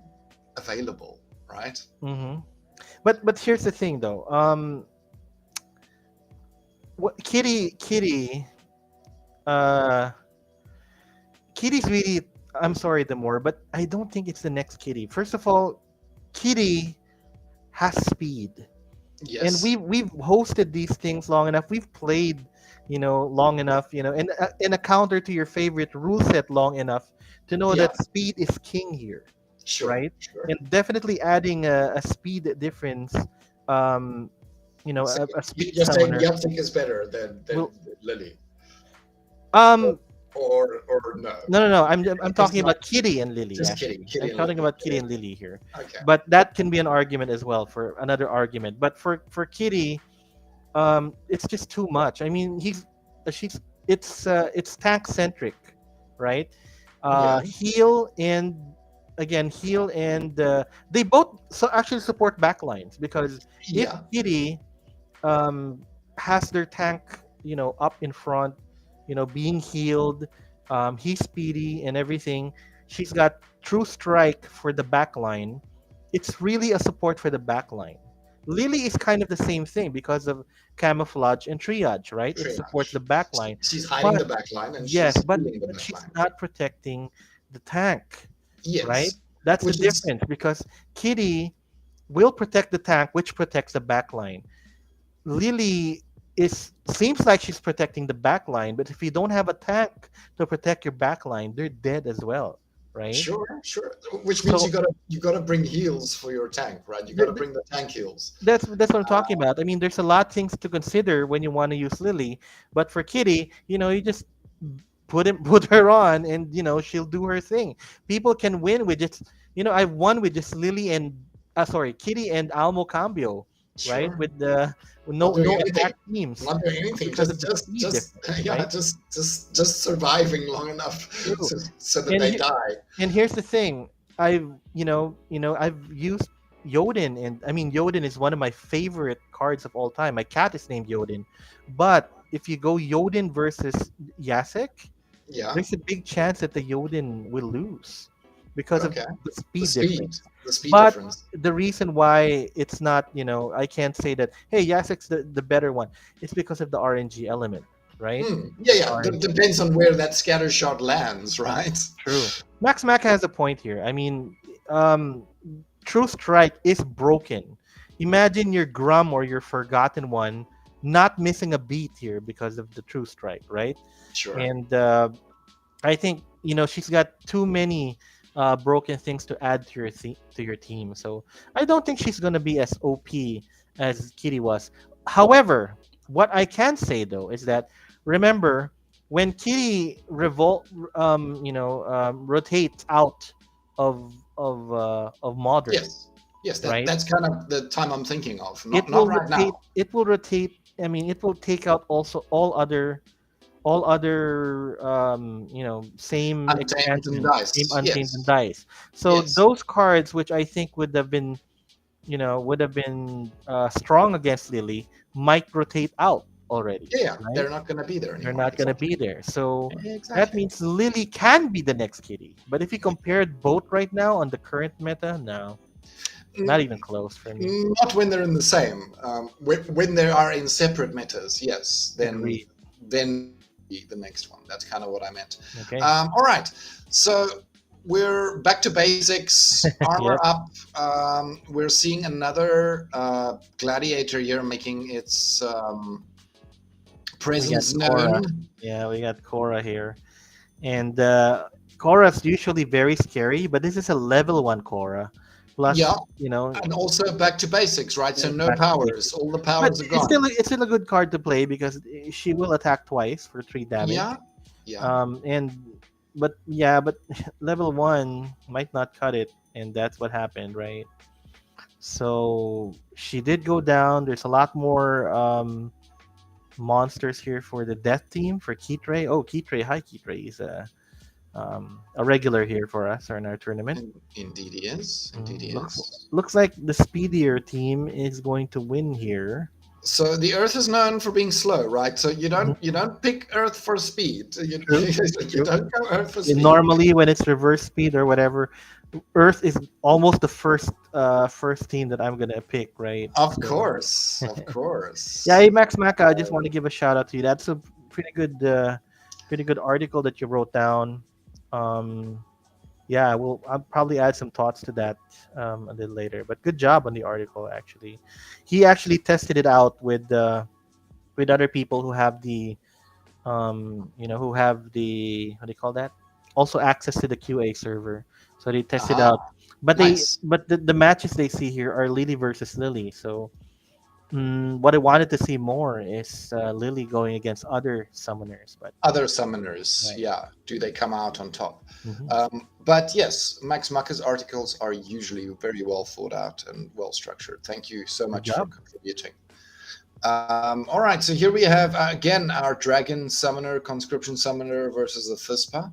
available, right? Hmm. But here's the thing though. Kitty, uh, Kitty's really. I'm sorry, Damour, but I don't think it's the next Kitty. First of all, Kitty has speed, and Yes. we've hosted these things long enough. We've played, long enough, and a counter to your favorite rule set long enough to know Yeah. that speed is king here, Sure. right? Sure. And definitely adding a speed difference, um, So a speed you're saying summoner Yatsik is better than will. Lily, or Um, or no? no. I'm It's talking not. about Kitty and Lily. Just kidding. Actually, I'm Kitty and talking Lily. about Kitty and Lily here. Okay. But that can be an argument as well for another argument. But for Kitty, it's just too much. I mean, she's it's tank centric, right? Yeah. Heal and again heal and they both actually support backlines because if Yeah. Kitty um, has their tank, up in front, being healed. He's speedy and everything. She's got true strike for the back line. It's really a support for the back line. Lily is kind of the same thing because of camouflage and triage, right? It supports Triage. the back line. She's hiding But the back line and yes, she's but healing the but back she's line. not protecting the tank, right? Yes. That's the Which is difference because Kitty will protect the tank, which protects the back line. Lily is seems like she's protecting the back line, but if you don't have a tank to protect your back line, they're dead as well, right? sure, sure. Which means So you gotta bring heals for your tank, right? You th- gotta th- bring the tank heals. that's what I'm talking about. I mean, there's a lot of things to consider when you want to use Lily, but for Kitty, you just put her on, and she'll do her thing. People can win with just I've won with just Lily and Kitty and Almo Cambio, right? Sure. With the Not doing no anything. attack teams Not doing anything. because of the speed difference, Yeah, right? just surviving long enough True. so that And they die. and here's the thing. I've used Yodin, and I mean Yodin is one of my favorite cards of all time. My cat is named Yodin. But if you go Yodin versus Yasek, Yeah. there's a big chance that the Yodin will lose because of Okay. the The speed speed. difference. The speed But difference. the reason why it's not, I can't say that, hey, Yasek's the better one. It's because of the RNG element, right? Yeah, The yeah. RNG Depends on where that scatter shot lands, right? True. Max Mac has a point here. I mean, um, True Strike is broken. Imagine your Grum or your Forgotten One not missing a beat here because of the True Strike, right? Sure. And I think she's got too many broken things to add to to your team. So I don't think she's gonna be as OP as Kitty was. However, what I can say though is that remember when Kitty rotates out of modern, Yes. Yes, right? that's kind of the time I'm thinking of. It Not will right rotate. now. It will rotate. I mean, it will take out also all other same Untamed and expansion, same dice. untamed and Yes. dice. So Yes. those cards which I think would have been strong against Lily might rotate out already, Yeah, right? they're not going to be there They're anymore. not going to Exactly. be there. So that Exactly. means Lily can be the next Kitty. But if you compared both right now on the current meta, no, not even close for me. Not when they're in the same. When they are in separate metas, yes, Agreed. then the next one. That's kind of what I meant. Okay. All right, so we're back to basics. Armor Yep. up. We're seeing another gladiator here making its We got presence Cora. known. Yeah, we got Cora here. And Cora's usually very scary, but this is a level 1 Cora. Yeah, Plus, and also back to basics, right? So no back to powers. basics. All the But powers are it's still gone. it's still a good card to play because she will attack twice for 3 damage. Yeah, yeah. And but yeah, but level 1 might not cut it, and that's what happened, right? So she did go down. There's a lot more monsters here for the death team for Kitray. Oh, Kitray, hi Kitray. He's a regular here for us or in our tournament. Indeed he is. Indeed he Looks is. looks like the speedier team is going to win here. So the Earth is known for being slow, right? So Mhm. you don't pick Earth for speed. True, You true. don't go Earth for And speed. normally, when it's reverse speed or whatever, Earth is almost the first team that I'm gonna pick, right? Of So course, of yeah, hey course. Max Maka, I just want to give a shout out to you. That's a pretty good article that you wrote down. Um, yeah, I'll probably add some thoughts to that a little later. But good job on the article. Actually, he actually tested it out with other people who have the what do you call that? Also access to the QA server. So they tested out. Ah, But nice. the matches they see here are Lily versus Lily. So what I wanted to see more is Lily going against other summoners. But Other summoners, right. yeah. Do they come out on top? Hmm. But yes, Max Mucker's articles are usually very well thought out and well structured. Thank you so Good much for job. contributing. All right, so here we have again our Dragon Summoner, Conscription Summoner versus the Thispa.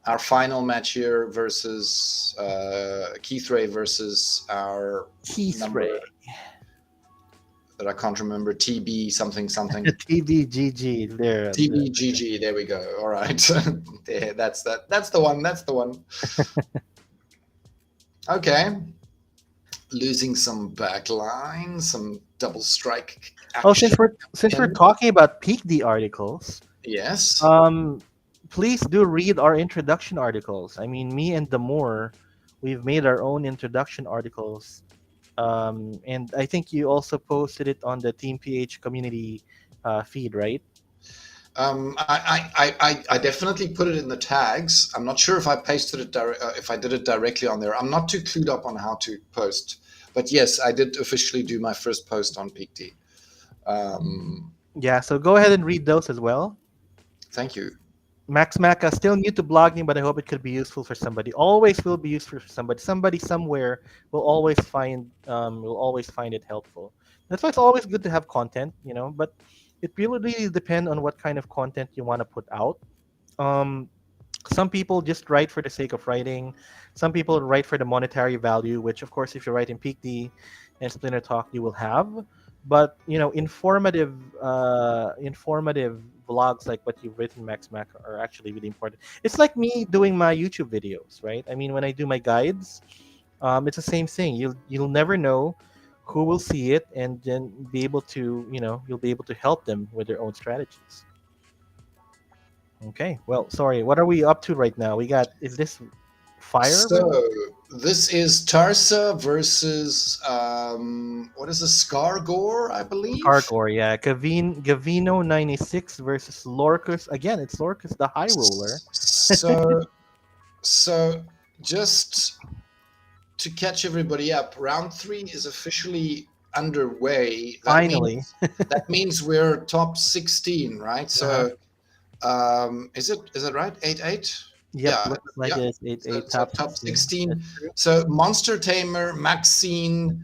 Our final match here versus Keith Ray versus our Keith Ray. number that I can't remember, TB something something. TBGG. There. TBGG, there we go. All right. There, that's that. That's the one. That's the one. Okay. Losing some backline, some double strike Oh, action. since we're talking about Peak D articles, Yes. um, please do read our introduction articles. I mean, me and Damour, we've made our own introduction articles, and I think you also posted it on the Team PH community feed, right? I definitely put it in the tags. I'm not sure if I pasted it if I did it directly on there. I'm not too clued up on how to post, but yes, I did officially do my first post on PeakD. Yeah, so go ahead and read those as well. Thank you. Max Maka, still new to blogging, but I hope it could be useful for somebody. Always will be useful for somebody. Somebody somewhere will always find it helpful. That's why it's always good to have content, but it really depends on what kind of content you want to put out. Um, some people just write for the sake of writing. Some people write for the monetary value, which of course, if you write in Peak D and Splinter Talk, you will have. But informative vlogs like what you've written, Max Mac, are actually really important. It's like me doing my YouTube videos, right? I mean, when I do my guides, it's the same thing. You'll never know who will see it, and then be able to you'll be able to help them with their own strategies. Okay. Well, sorry. What are we up to right now? We got, is this fire, So right? this is Tarsa versus what is a Scargore, I believe. Cargor, yeah. Gavino 96 versus Lorcus. Again, it's Lorcus, the high roller. So so just to catch everybody up, round three is officially underway. Finally. That means we're top 16, right? Uh-huh. So is it right? 8-8? Yep, Yeah, looks like yeah. it's 8-8 So top top 16. 16. That's true. So Monster Tamer, Maxine,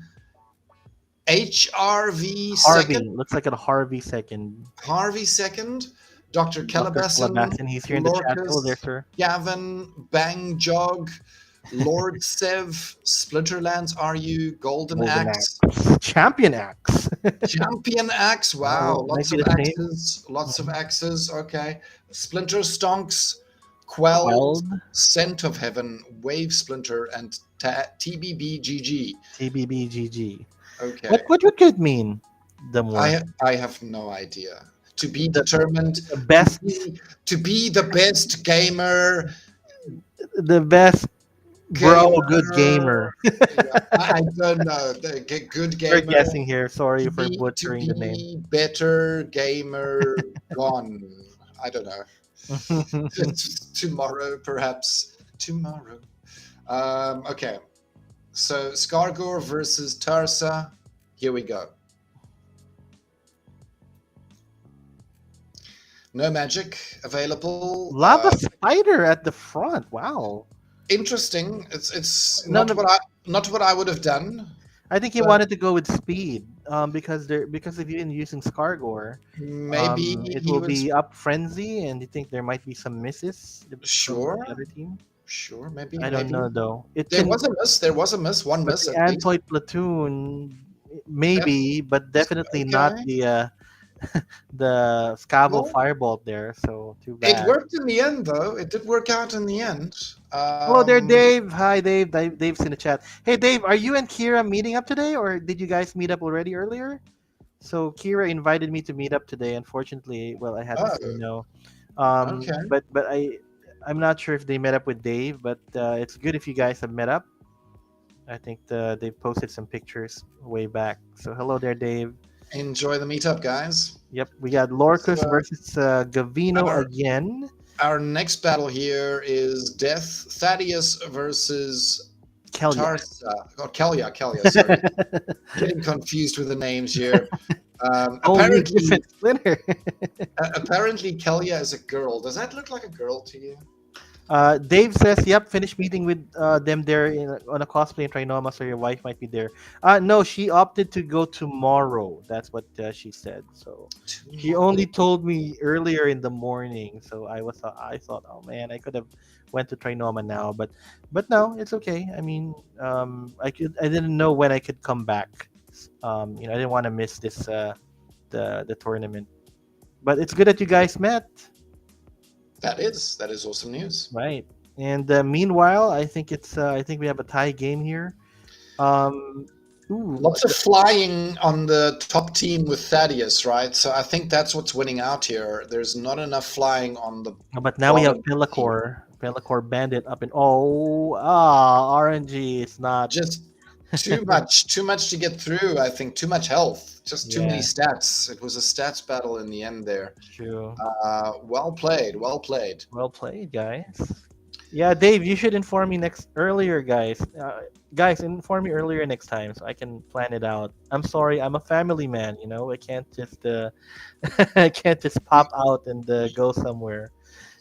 HRV second, Harvey. Looks like a Harvey second. Harvey second, Dr. Dr. Calabasson, Calabassin, he's here in the chat. Oh, there, Lorcas, sir. Gavin, Bang Jog, Lord Sev, Splinterlands, RU, Golden Golden Axe, Axe. Champion Axe. Champion Axe. Wow, Oh, might lots be of the same. axes, lots of Mhm. axes. Okay, Splinter Stonks, Quelled, Quelled. Scent of Heaven, Wave Splinter, and TBBGG. TBBGG. Okay, What could it mean? Damour. I have no idea. To be The, determined, the best to be the best the best bro good gamer. gamer. Yeah, I don't know. The good We're gamer. guessing here. Sorry To for be to butchering the name. be better gamer gone. I don't know. Tomorrow, perhaps tomorrow. Okay, so Scargor versus Tarsa. Here we go. No magic available. Lava spider at the front. Wow. Interesting. It's No, not no. what I would have done. I think he But wanted to go with speed. Because if you're using Scargor, maybe it he will was be up frenzy, and you think there might be some misses from sure. the other team. Sure, maybe I don't maybe know though. It there can, was a miss. There was a miss. One but miss the at least. Antoid platoon, maybe, but definitely not Okay. the Scavo Well, Firebolt there. So too it bad. worked in the end, though. It did work out in the end. Hello there, Dave. Hi, Dave. Dave's in the chat. Hey, Dave, are you and Kira meeting up today, or did you guys meet up already earlier? So Kira invited me to meet up today. Unfortunately, well, I had to Oh, say no. okay. But I'm not sure if they met up with Dave, but it's good if you guys have met up. I think they posted some pictures way back. So hello there, Dave. Enjoy the meetup, guys. Yep, we got Lorcus So versus Gavino our again. our next battle here is Death Thaddeus versus Kelia. Tarsa. Oh, Kelia. Sorry, getting confused with the names here. Only different Splinter. Apparently, Kelia is a girl. Does that look like a girl to you? Dave says, "Yep, finished meeting with them there on a cosplay in Trinoma, so your wife might be there." No, she opted to go tomorrow. That's what she said. So she only told me earlier in the morning. So I thought, oh man, I could have went to Trinoma now, but no, it's okay. I mean, I didn't know when I could come back. I didn't want to miss this the tournament. But it's good that you guys met. That is awesome news. Right. And meanwhile, I think we have a tie game here. Um, Lots of flying on the top team with Thaddeus, right? So I think that's what's winning out here. There's not enough flying on the but now we have team. Pelacor Bandit up in RNG. It's not Just too much to get through. I think too much health, just too many stats. It was a stats battle in the end there. True. Well played, well played. Well played, guys. Yeah, Dave, you should inform me earlier, guys. Guys, inform me earlier next time so I can plan it out. I'm sorry, I'm a family man. I can't just I can't just pop out and go somewhere.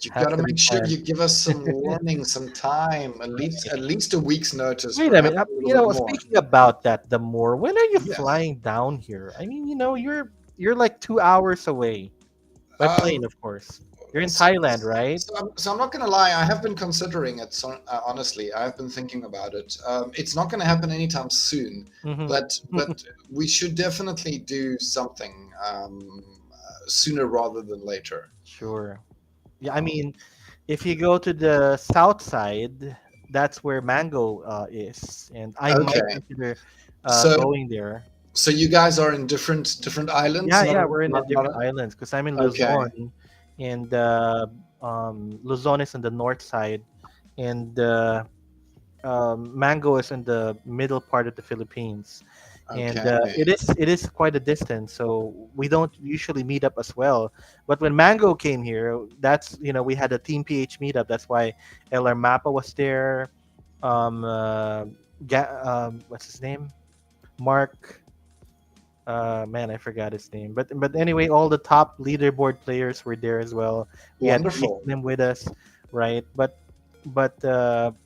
You Has got to to be make sure planned. you give us some warning, some time, at least a week's notice, Wait a perhaps minute. a little bit more. Speaking about that, Damour, when are you Yes. flying down here? I mean, you're like 2 hours away by plane, of course. You're in Thailand, right? So I'm not going to lie. I have been considering it. So, honestly, I've been thinking about it. It's not going to happen anytime soon, but we should definitely do something sooner rather than later. Sure. Yeah, I mean, if you go to the south side, that's where Mango is, and I might consider going there. So you guys are in different islands? Yeah, we're in different islands because I'm in Luzon, and Luzon is on the north side, and Mango is in the middle part of the Philippines, and Okay. it is quite a distance. So we don't usually meet up as well. But when Mango came here, that's we had a Team PH meetup. That's why LR Mappa was there. Um, uh, what's his name? Mark. Man, I forgot his name. But anyway, all the top leaderboard players were there as well. We had Wonderful. them with us, right? But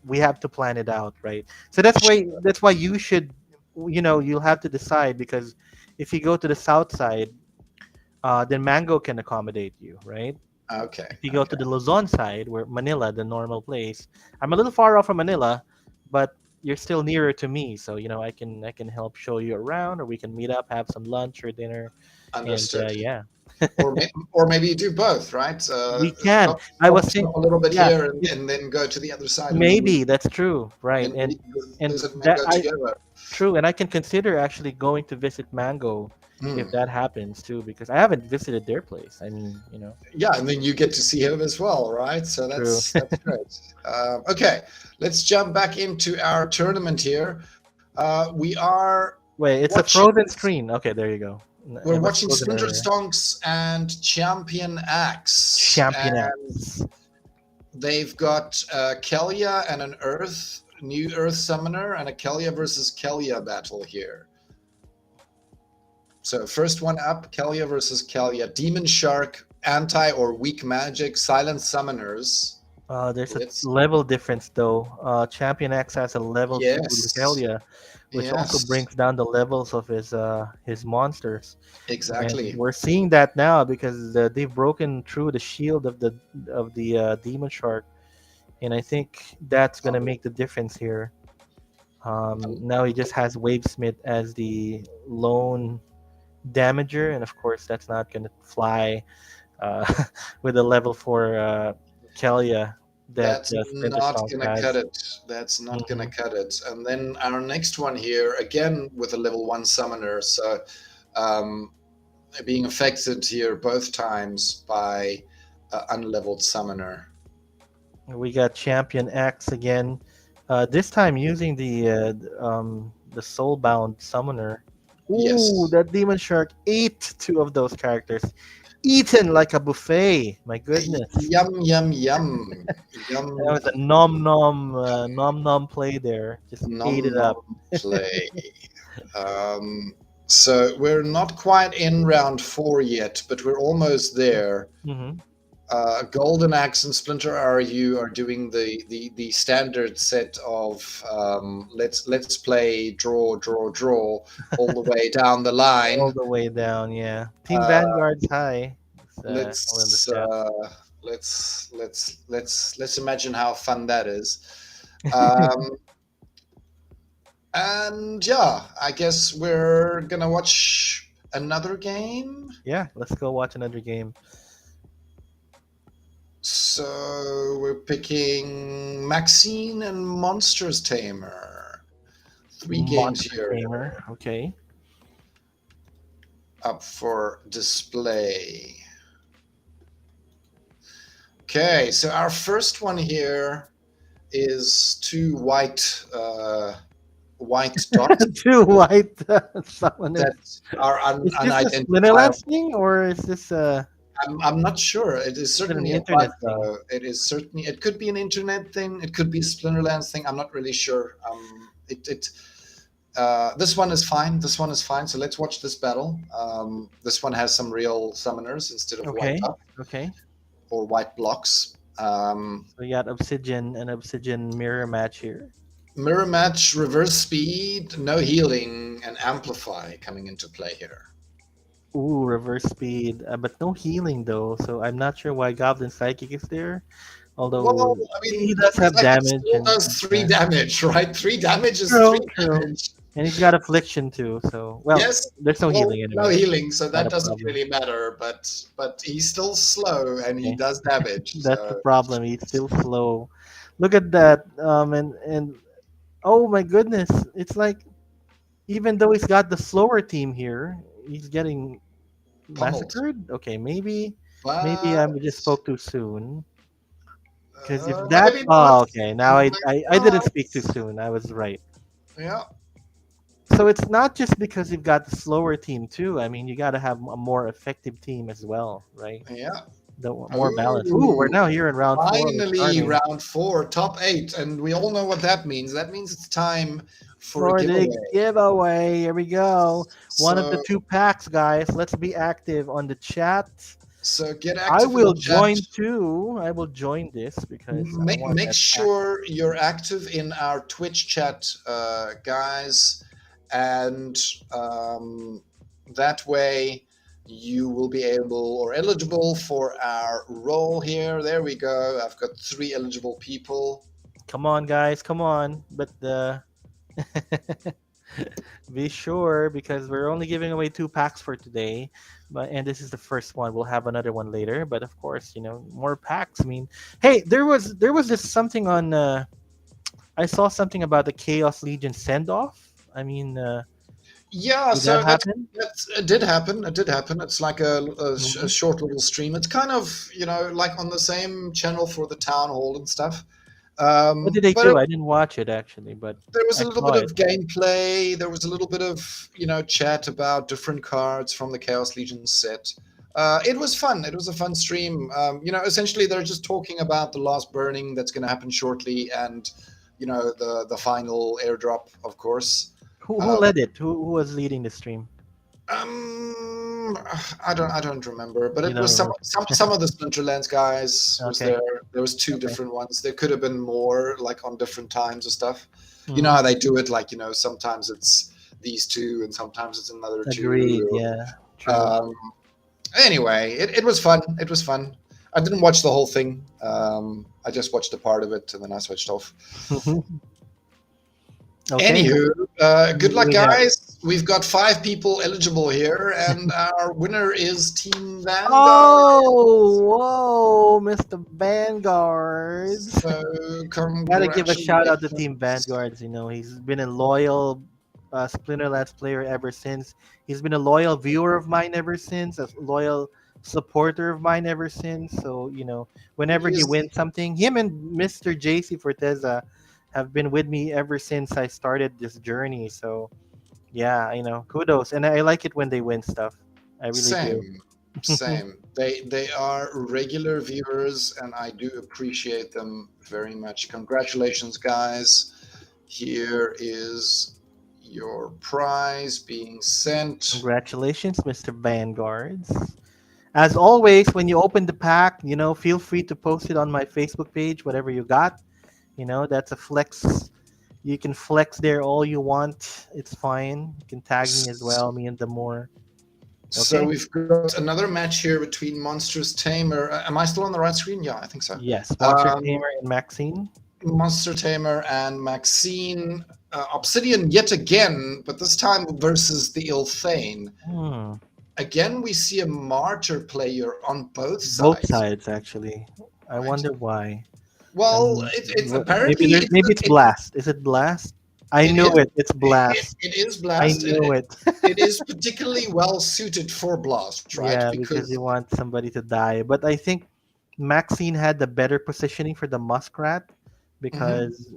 we have to plan it out, right? So that's why you should, you'll have to decide, because if you go to the south side, then Mango can accommodate you, right? Okay. If you go to Okay. the Luzon side, where Manila, the normal place, I'm a little far off from Manila, but you're still nearer to me, so I can help show you around, or we can meet up, have some lunch or dinner, and Understood. yeah, Or maybe you do both, right? we can. I was Stop thinking, a little bit yeah, here it, and then go to the other side, and maybe that's true, right? then And visit that Mango I together. true, and I can consider actually going to visit Mango if Hmm. that happens too, because I haven't visited their place. I mean, Yeah, and then you get to see him as well, right? So true. that's great. Okay, let's jump back into our tournament here. We are Wait, it's a watching. frozen screen. Okay, there you go. We're It was watching frozen Splinter earlier. Stonks and Champion Axe, Champion and X. they've got Kelia and an new Earth Summoner, and a Kelia versus Kelia battle here. So first one up, Kelia versus Kelia. Demon Shark, anti or weak magic, silent summoners. There's a Let's level difference though. Champion X has a level 2 yes, Lucalia, which also yes, brings down the levels of his monsters. And exactly. we're seeing that now because they've broken through the shield of the Demon Shark, and I think that's gonna Um, make the difference here. Now he just has Wavesmith as the lone damager, and of course that's not gonna fly uh, with a level 4 Kelia that That's Splinter not Stonks gonna cut has. it. That's not gonna Hmm. cut it. And then our next one here, again with a level one summoner. So um, being affected here both times by unleveled summoner. We got Champion X again. This time using the Soulbound Summoner. Ooh, Yes. that Demon Shark ate two of those characters. Eaten like a buffet. My goodness. Yum yum yum yum That was a nom nom play there. Just nom ate it nom up. play. Um, so we're not quite in round four yet, but we're almost there. Hmm. Golden Axe and Splinter RU are doing the standard set of let's play draw all the way down the All line. the way down, yeah. Team Uh, Vanguard's high. It's, all in the let's chat. let's imagine how fun that is. Um, and yeah, I guess we're gonna watch another game. Yeah, let's go watch another game. So we're picking Maxine and Monsters Tamer. Three games Monster here Tamer. Okay. up for display. Okay, so our first one here is two white dots Two white summoners. that are Is this a unidentifiable. Splinterlands thing, or is this I'm not sure. It is is it an certainly a bug, internet thing? though. It is certainly. It could be an internet thing. It could be a Splinterlands thing. I'm not really sure. This one is fine. This one is fine. So let's watch this battle. This one has some real summoners instead of white Okay. dot Okay. or white blocks. So we got Obsidian mirror match here. Mirror match, reverse speed, no healing, and amplify coming into play here. Ooh, reverse speed, but no healing though. So I'm not sure why Goblin Psychic is there. Well, Although I he mean, does have Psychic damage, still and does three yeah, damage, right? Three damage is true, three true. damage. And he's got affliction too. So well, Yes, there's no well, healing no anyway. healing, so Not that a doesn't problem. really matter. But he's still slow and he Okay, does damage. that's the So problem. He's still slow. Look at that. And oh my goodness, it's like even though he's got the slower team here, he's getting pummeled. massacred. Okay, maybe I But just spoke too soon. Because if that, Maybe not. oh, okay. Now Maybe I didn't not. speak too soon. I was right. Yeah, So it's not just because you've got the slower team too. I mean, you got to have a more effective team as well, right? yeah. The more balance. Ooh, we're Ooh, now here in round four. We're finally, starting round four, top eight, and we all know what that means. That means it's time for a for the giveaway. giveaway. Here we go. One of the So, two packs, guys. Let's be active on the chat. so get I active in will the chat. join too. I will join this because I want Make that pack. sure you're active in our Twitch chat, guys, and that way you will be able or eligible for our roll here. There we go. I've got 3 eligible people. Come on, guys. Come on. But be sure because we're only giving away 2 packs for today. And this is the first one. We'll have another one later. But of course, more packs. I mean, hey, there was just something on. I saw something about the Chaos Legion send off. I mean, Yeah, did that so happen? it did happen. It did happen. It's like a Mhm. short little stream. It's kind of like on the same channel for the town hall and stuff. What did they But do? I didn't watch it actually, but there was I a little saw bit it. of gameplay. There was a little bit of chat about different cards from the Chaos Legion set. It was fun. It was a fun stream. Essentially they're just talking about the last burning that's going to happen shortly, and the final airdrop, of course. Who Um, led it? Who was leading the stream? um, I don't remember, but You it don't was some remember? some some of the Splinterlands guys was Okay. there. There was 2 Okay. different ones. There could have been more, like on different times or stuff. You know Hmm. how they do it, like sometimes it's these 2 and sometimes it's another Agreed. 2. Yeah. True. Um, anyway, it was fun. It was fun. I didn't watch the whole thing. I just watched a part of it and then I switched off. Okay. Anywho, good Who do luck, we have? guys. We've got 5 people eligible here, and our winner is Team Vanguard. Oh, whoa, Mr. Vanguards. So, Gotta give a shout out to congratulations. Team Vanguards. He's been a loyal Splinterlands player ever since. He's been a loyal viewer of mine ever since, a loyal supporter of mine ever since. So, whenever He he is wins something, him and Mr. JC Forteza have been with me ever since I started this journey. So, yeah, kudos. And I like it when they win stuff. I really do. same, same. They are regular viewers, and I do appreciate them very much. Congratulations, guys. Here is your prize being sent. Congratulations, Mr. Vanguards. As always, when you open the pack, feel free to post it on my Facebook page, whatever you got. That's a flex. You can flex there all you want. It's fine. You can tag me as well, me and Damour. So Okay? we've got another match here between Monsters Tamer. Am I still on the right screen? Yeah, I think so. Yes, Monster Um, Tamer and Maxine. Monster Tamer and Maxine. Obsidian yet again, but this time versus the Ilthane. Hmm. Again, we see a Martyr player on both Both sides, sides, actually. I right? wonder why. I Well, mean, it's maybe apparently maybe it's Blast. Is it Blast? I it knew is it. It's Blast. it is I Blast, and knew it. it is particularly well suited for Blast, right? Yeah, because you Because want somebody to die. But I think Maxine had the better positioning for the Muskrat mhm, because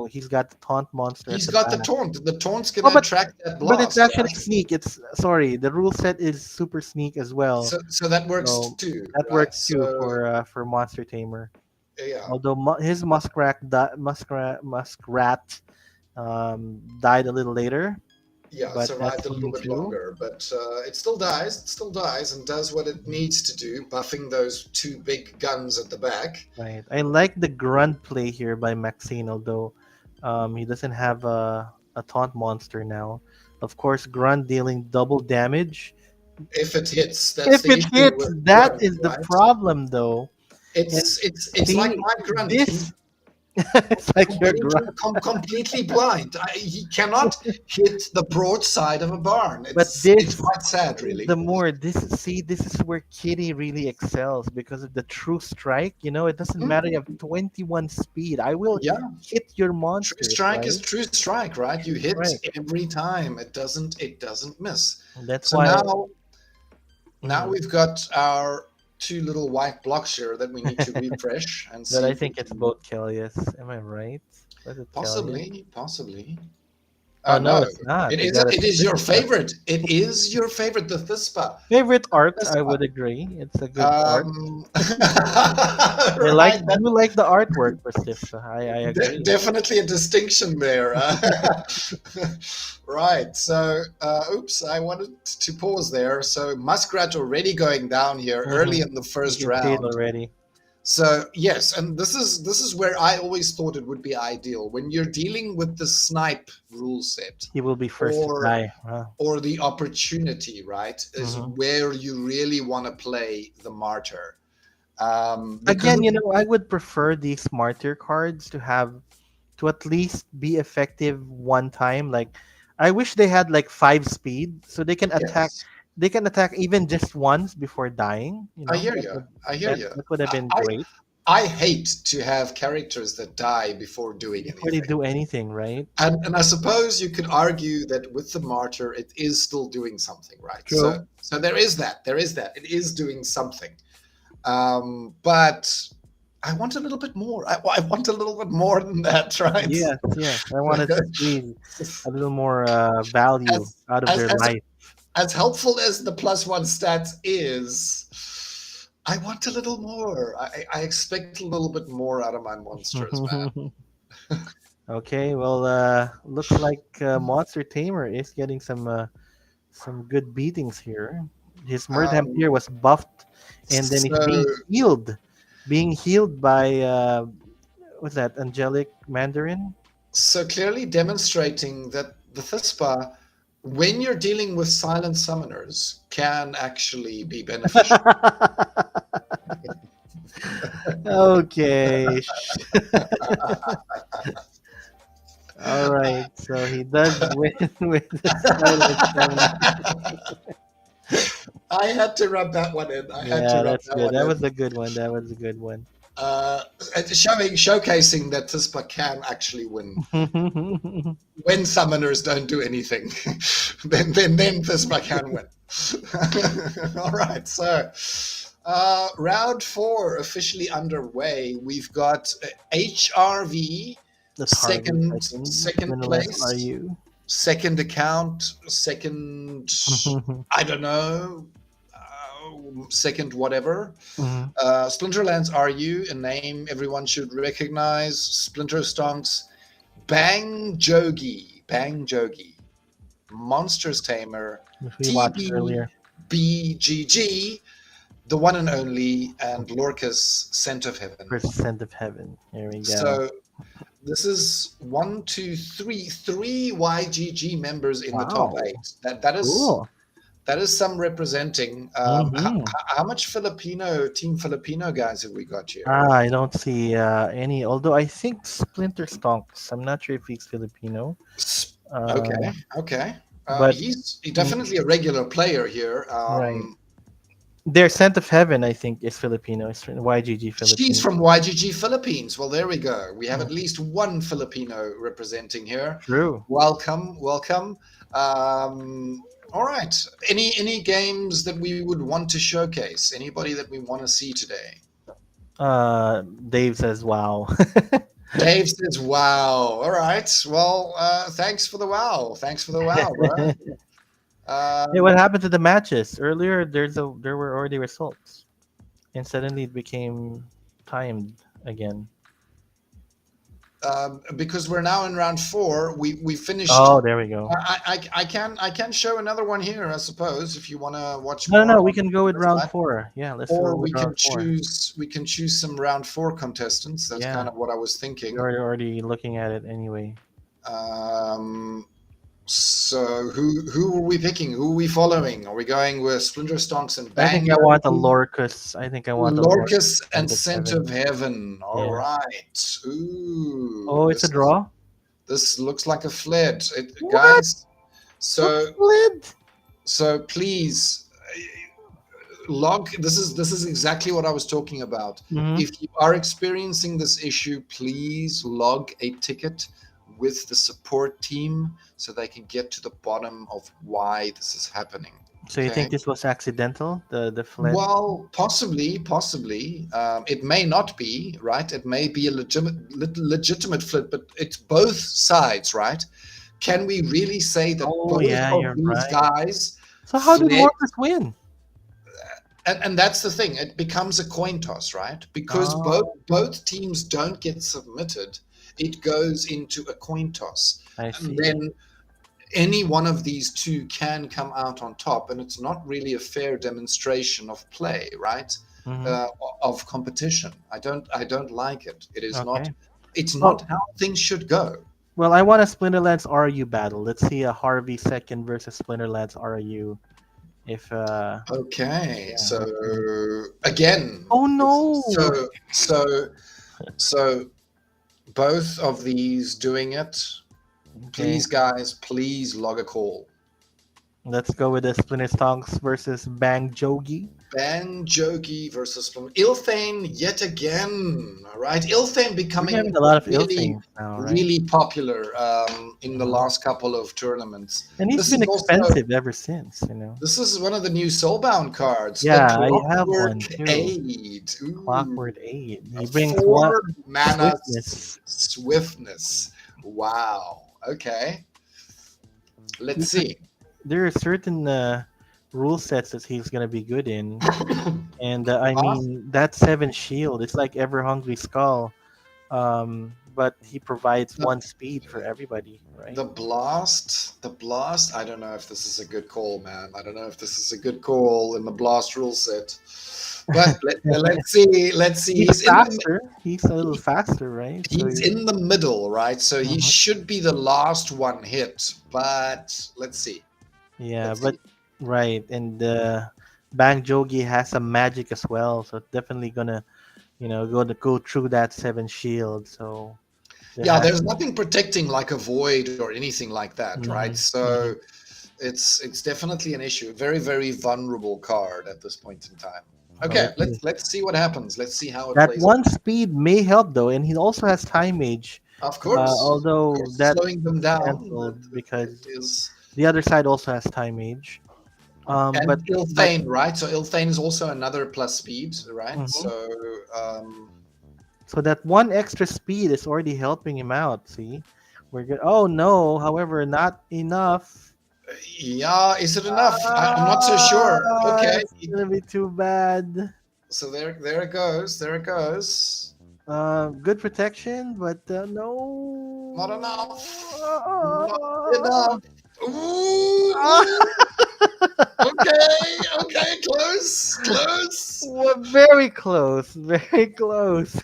he's got the taunt monster at he's the got the back. taunt. The taunt's Oh, gonna but attract that but it's Blast, actually right? sneak. It's sorry, the rule set is super sneak as well. So that works So too, that right? works too So for Monster Tamer. yeah, Although his muskrat died a little later, yeah, but that's survived a little fine bit too. longer, but it still dies. It still dies and does what it needs to do, buffing those 2 big guns at the back. Right. I like the grunt play here by Maxine, although he doesn't have a taunt monster now. Of course, grunt dealing double damage. If it hits, that's If the it issue hits, with that Grunt, is the right? problem, though. And It's like see, my Grunt. this it's like your grunt. Completely blind. He cannot hit the broad side of a barn. But It's this, quite sad, really. the more this is where Kitty really excels because of the true strike. It doesn't Mm, matter. You have 21 speed. I will yeah, hit your true monsters, strike is right? true strike, right? You True hit strike. every time. It doesn't miss. And that's So why. now Mhm. we've got our two little white blocks here that we need to refresh and But see I if we think it's can. both Kellius. Am I right? Was it Kellius? Possibly. Oh No, no, it's not. it We is. got a It is your Thispa. favorite. It is your favorite, the Thispa. Favorite art, I Thispa. would agree. It's a good art. I like Right. do like the artwork for Thispa. I agree. Definitely a distinction there. Right. So, oops, I wanted to pause there. So, Muskrat already going down here Mm-hmm. early in the You first can see it round. already. So yes, and this is where I always thought it would be ideal when you're dealing with the snipe rule set, He will be first to or die. Wow. or the opportunity, right, is Hmm. where you really want to play the martyr. Because Again, I would prefer these martyr cards to at least be effective one time. Like, I wish they had like 5 speed so they can attack. yes, They can attack even just once before dying. I hear That you. would I hear you. that would have been I great I hate to have characters that die before doing before they anything. do anything, right? And I suppose you could argue that with the martyr, it is still doing something, right? So True. so there is that. There is that. It is doing something. But I want a little bit more. I want a little bit more than that, right? Yes, yes. I wanted to squeeze a little more value as, out of as their as life. as helpful as the +1 stats is, I want a little more. I expect a little bit more out of my monsters, man. Okay, well, looks like Monster Tamer is getting some good beatings here. His Murdham Um, here was buffed, and then he's so being healed by what's that? Angelic Mandarin. so clearly demonstrating that the Thispa, when you're dealing with silent summoners, can actually be beneficial. Okay. All right. So he does win with the silent summon. I had to rub that one in. I had to Yeah, rub that's that good. one That in. was a good one. That was a good one. Uh, showcasing that Thispa can actually win when summoners don't do anything. then Thispa can win. All right, so round 4 officially underway. We've got HRV That's Harvey second. second Splinterlands, are place, you? second account, second, I don't know, second whatever. Mhm. Splinterlands are you, a name everyone should recognize. Splinter Stonks, Bang Jogi, Monsters Tamer, Which we watched earlier. TBBGG, the one and only, and Lorcas, Scent of Heaven. Percent of Heaven. There we go. So this is three YGG members in the top Wow. 8. That Cool. is some representing. Hmm. How much Team Filipino guys have we got here? I don't see any. Although I think Splinter Stonks. I'm not sure if he's Filipino. Okay, Uh, okay. but He's mm, definitely a regular player here. right. Their Scent of Heaven, I think, is Filipino. It's YGG She's Philippines. from YGG Philippines. Well, there we go. We have Mm, at least one Filipino representing here. true. Welcome, welcome. All right. Any games that we would want to showcase? Anybody that we want to see today? Dave says, "Wow." Dave says, "Wow." All right. Well, thanks for the wow. Thanks for the wow, bro. Hey, what Um, happened to the matches earlier? There were already results, and suddenly it became timed again. because we're now in round 4, we finished. Oh, there we go. I can show another one here, I suppose, if you want to watch No, no, more no. We on can go with this round side. 4. Yeah, let's Or go with round 4. we can choose some round 4 contestants. That's kind Yeah, of what I was we're thinking. already looking at it anyway. Um, so who are we picking? Who are we following? Are we going with Splinter Stonks and I think Bang I want a Yogi? Lorcus. I think I want a Lorcus Lorcas and Scent of Scent Heaven. of Heaven. All Yeah. right. Ooh, Oh, it's a draw. this looks like a fled, What? guys. A So flid? please log. This is exactly what I was talking about. Hmm. If you are experiencing this issue, please log a ticket with the support team so they can get to the bottom of why this is happening. So you think Okay. this was accidental? The fled? Well, possibly. It may not be, right? It may be a legitimate flip, but it's both sides, right? Can we really say that Oh both yeah, of you're these right. guys So how did fled? Morpheus win? And that's the thing. It becomes a coin toss, right? Because Oh, both teams don't get submitted. It goes into a coin toss, I and see. then any one of these two can come out on top, and it's not really a fair demonstration of play, right? Mm-hmm. Uh, of competition. I don't like it. It is not. Okay. It's not Well, how things should go. well, I want a Splinterlands RU battle. Let's see a Harvey second versus Splinterlands RU. If Okay, yeah, so let's see. again, Oh no! so both of these doing it. Okay, Please, guys, please log a call. let's go with the Splinter Stonks versus Bang Jogi. Ban Jogi versus Ilthane yet again. All right, Ilthane We're becoming having a lot of ill really, things now, right? really popular in the Hmm. last couple of tournaments. And he's This been is also expensive ever since, you know. this is one of the new Soulbound cards, the Yeah, I have Clockwork one too. Aid. Ooh, Clockwork Aid. a He brings what? 4 mana Swiftness. swiftness. Wow. Okay, let's He's a, see. there are certain rule sets that he's gonna be good in, and I Blast, mean that seven shield. It's like Ever Hungry Skull, but he provides the, one speed for everybody, right? the blast. I don't know if this is a good call, man. I don't know if this is a good call in the blast rule set. But let's see. Let's see. He's faster. He's a little faster, right? So He's in the middle, right? So he mhm. should be the last one hit. But let's see. Yeah, Let's but see. right, and Bang Jogi has some magic as well, so definitely gonna go through that seven shield. So there Yeah, has. there's nothing protecting like a void or anything like that, right? Hmm. Hmm. So it's definitely an issue. Very, very vulnerable card at this point in time. So Okay, let's see. let's see what happens. Let's see how it That plays out. one speed may help though, and he also has time mage. Of Although course, that slowing them down, but cancelled it because is. the other side also has time mage. And But Ilthane, right? So Ilthane is also another plus speed, right? mhm. So So that one extra speed is already helping him out. See, we're good. Oh no, however, not enough. yeah, is it enough? I'm not so sure. Okay, It's gonna be too bad. so there it goes. There it goes. Good protection, but Not no. enough. Not enough. Ooh, Ah, okay, close. very close, very close.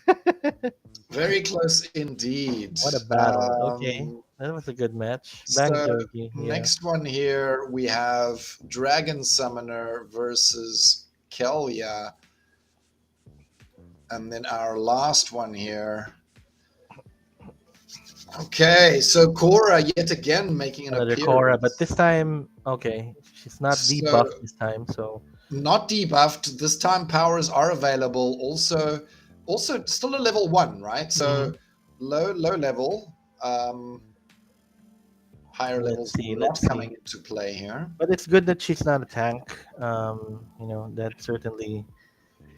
Very close indeed. What a battle. Okay, that was a good match. Bang So Jogi, yeah. next one here we have Dragon Summoner versus Kelia, and then our last one here. Okay, so Cora yet again making an Another Cora, but appearance. this time, okay, she's not So debuffed this time, so not debuffed this time. Powers are available. Also still a level 1, right? mhm. So low level. Higher Let's levels see, not let's see. coming into play here. But it's good that she's not a tank. That certainly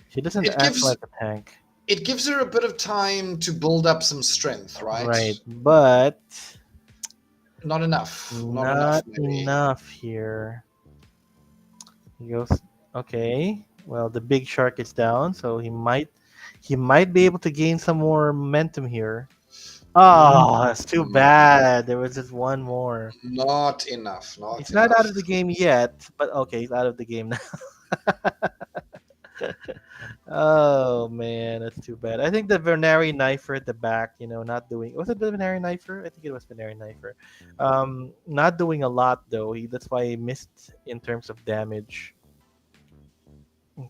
she doesn't It act gives like a tank, it gives her a bit of time to build up some strength, right? right? But Not enough. Not enough, not maybe. enough here. He goes, okay. Well, the big shark is down, so he might be able to gain some more momentum here. Oh, Mm, it's too bad. There was just one more. not enough. Not He's not enough. out of the game yet, but okay, he's out of the game now. Oh man, that's too bad. I think the Venari Knifer at the back, not doing. Was it the Venari Knifer? I think it was Venari Knifer. Not doing a lot though. That's why he missed in terms of damage.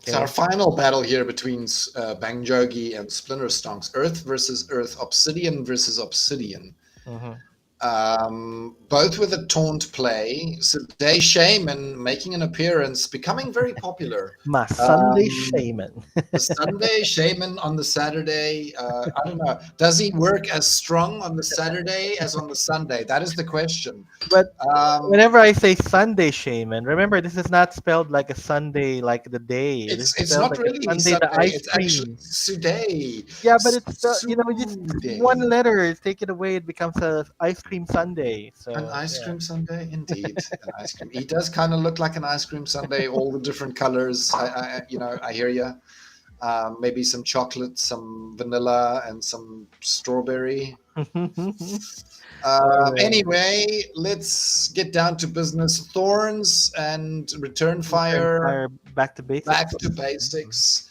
So our Okay. final battle here between Bangjogi and Splinter Stonks. Earth versus Earth. Obsidian versus Obsidian. Hmm. Both with a taunt play. Today, Shaman making an appearance, becoming very popular. My Sunday Um, shaman. the Sunday, Shaman on the Saturday. I don't know. Does he work as strong on the Saturday as on the Sunday? That is the question. But Um, whenever I say Sunday shaman, remember this is not spelled like a Sunday, like the day. This is it's spelled not like a really Sunday, the Sunday. ice It's actually cream. Suday. Yeah, but it's the just one Suday. letter is taken away, it becomes a ice cream Sunday. An So ice yeah. cream sundae, indeed. An ice cream. He does kind of look like an ice cream sundae. All the different colors. I hear you. Maybe some chocolate, some vanilla, and some strawberry. All right. Anyway, let's get down to business. Thorns and return Return fire. fire back to basics. Back to basics.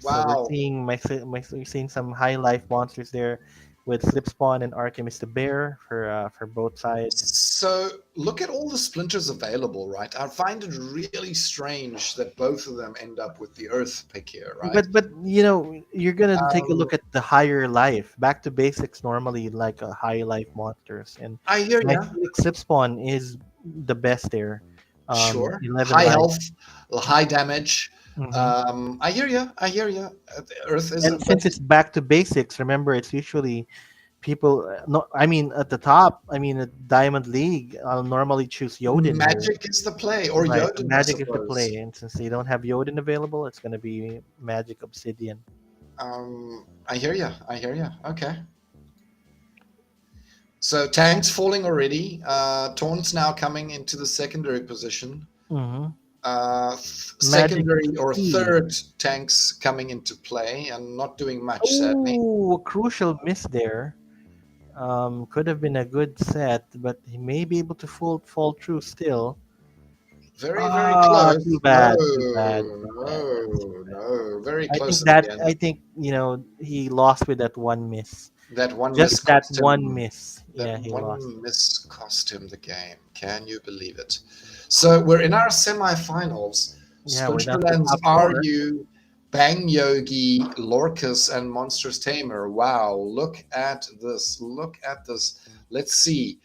So we're Wow. seeing we're seeing some high life monsters there with Slip Spawn and Artemis the Bear for both sides. So look at all the splinters available, right? I find it really strange that both of them end up with the Earth pick here, right? But you're gonna take a Um, look at the higher life. Back to basics normally like a high life monsters, I hear and I you. feel like Slip Spawn is the best there. Sure. 11 High life. health, high damage. Hmm. I hear you. I hear you. Earth And isn't, since but it's back to basics, remember it's usually people. No, I mean at the top. I mean at Diamond League, I'll normally choose Yodin here. magic is the play, or Right, Jotun, I Magic is the suppose. play, and since they don't have Yodin available, it's gonna be Magic Obsidian. I hear you. I hear you. Okay. So tanks falling already. Taunts now coming into the secondary position. Hmm. Magic Secondary or Speed. third tanks coming into play and not doing much, sadly. Oh, a crucial miss there. Could have been a good set, but he may be able to fall through still. Very, very Ah, close. too No, bad, too bad, too bad. That's too no, bad. no. Very I think close in that the end. I think he lost with that one miss. That one Just miss that cost one him. miss. That Yeah, he lost. one miss cost him the game. Can you believe it? So we're in our semifinals. Yeah, we're down to the Splinterlands top four. RU, Bang Yogi, Lorcus, and Monsters Tamer. Wow, look at this. Look at this. Let's see.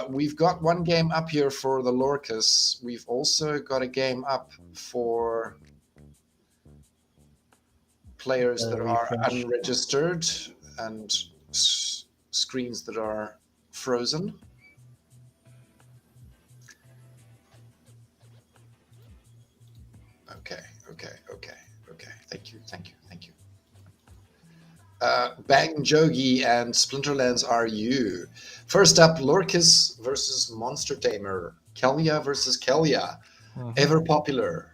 We've got one game up here for the Lorcus. We've also got a game up for players that are Refresh. unregistered and screens that are frozen. Okay, okay, okay, okay. Thank you, thank you, thank you. Bang Jogi and Splinterlands RU. First up, Lorcus versus Monster Tamer. Kelia versus Kelia. Mhm. Ever popular.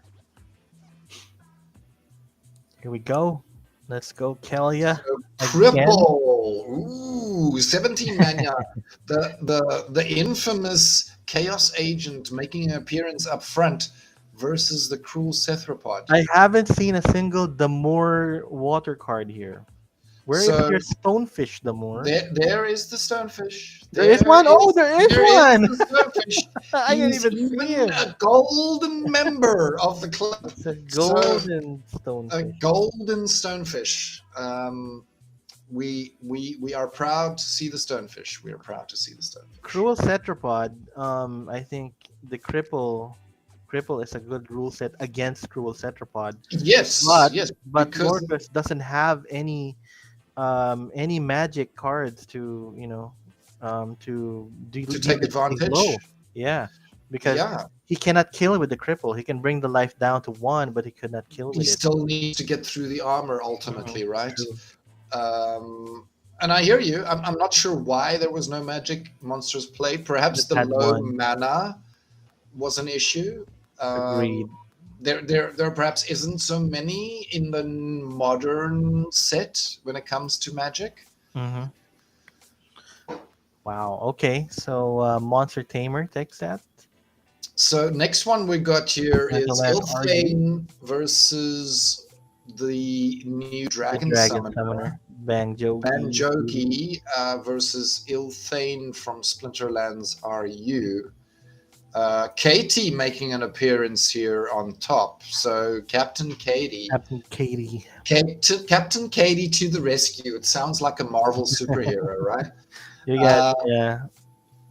Here we go. Let's go, Kelia. So Again. Cripple. Ooh, 17 mania. The infamous Chaos Agent making an appearance up front versus the cruel Cethropod. I haven't seen a single Damour water card here. Where is So your stonefish, Damour? there is the stonefish. There is one. Oh, there is There is one. the stonefish. I didn't He's even see even him. a golden member of the club. It's a So golden a stonefish. golden stonefish. We are proud to see the stonefish. We are proud to see the stonefish. Cruel Tetrapod. I think the cripple is a good rule set against Cruel Tetrapod. Yes, But yes, but because Lorcus doesn't have any magic cards to to deal take the healing blow. advantage. Yeah, because Yeah, he cannot kill with the cripple. He can bring the life down to one, but he could not kill he with it. still needs to get through the armor ultimately, Mhm. right? True. And I hear you. I'm not sure why there was no magic monsters played. Perhaps Just the had low one. mana was an issue. Um, Agreed. there perhaps isn't so many in the modern set when it comes to magic. Hmm. Wow. Okay. So Monster Tamer takes that. So next one we got here is Splinterlands RU, Ilthane versus the new the Dragon Dragon Summoner. Summoner, Bang Jogi. Banjogi versus Ilthane from Splinterlands RU. Katie making an appearance here on top. So Captain Katie. Captain Katie. Captain Katie to the rescue. It sounds like a Marvel superhero, right? You got yeah,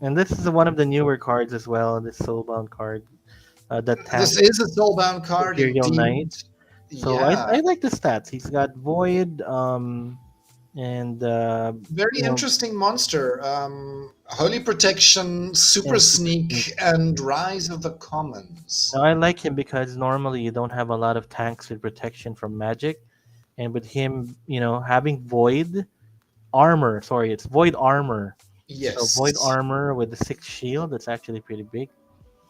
and this is one of the newer cards as well. This Soulbound card, that This tank is a soulbound card Imperial Knight. indeed. So Yeah. I like the stats. He's got Void, and Very you know, interesting monster. Holy Protection, Super and Sneak, and Rise of the Commons. now I like him because normally you don't have a lot of tanks with protection from magic, and with him, having Void armor. Sorry, it's Void armor. So Void Yes. armor with the 6 shield. That's actually pretty big.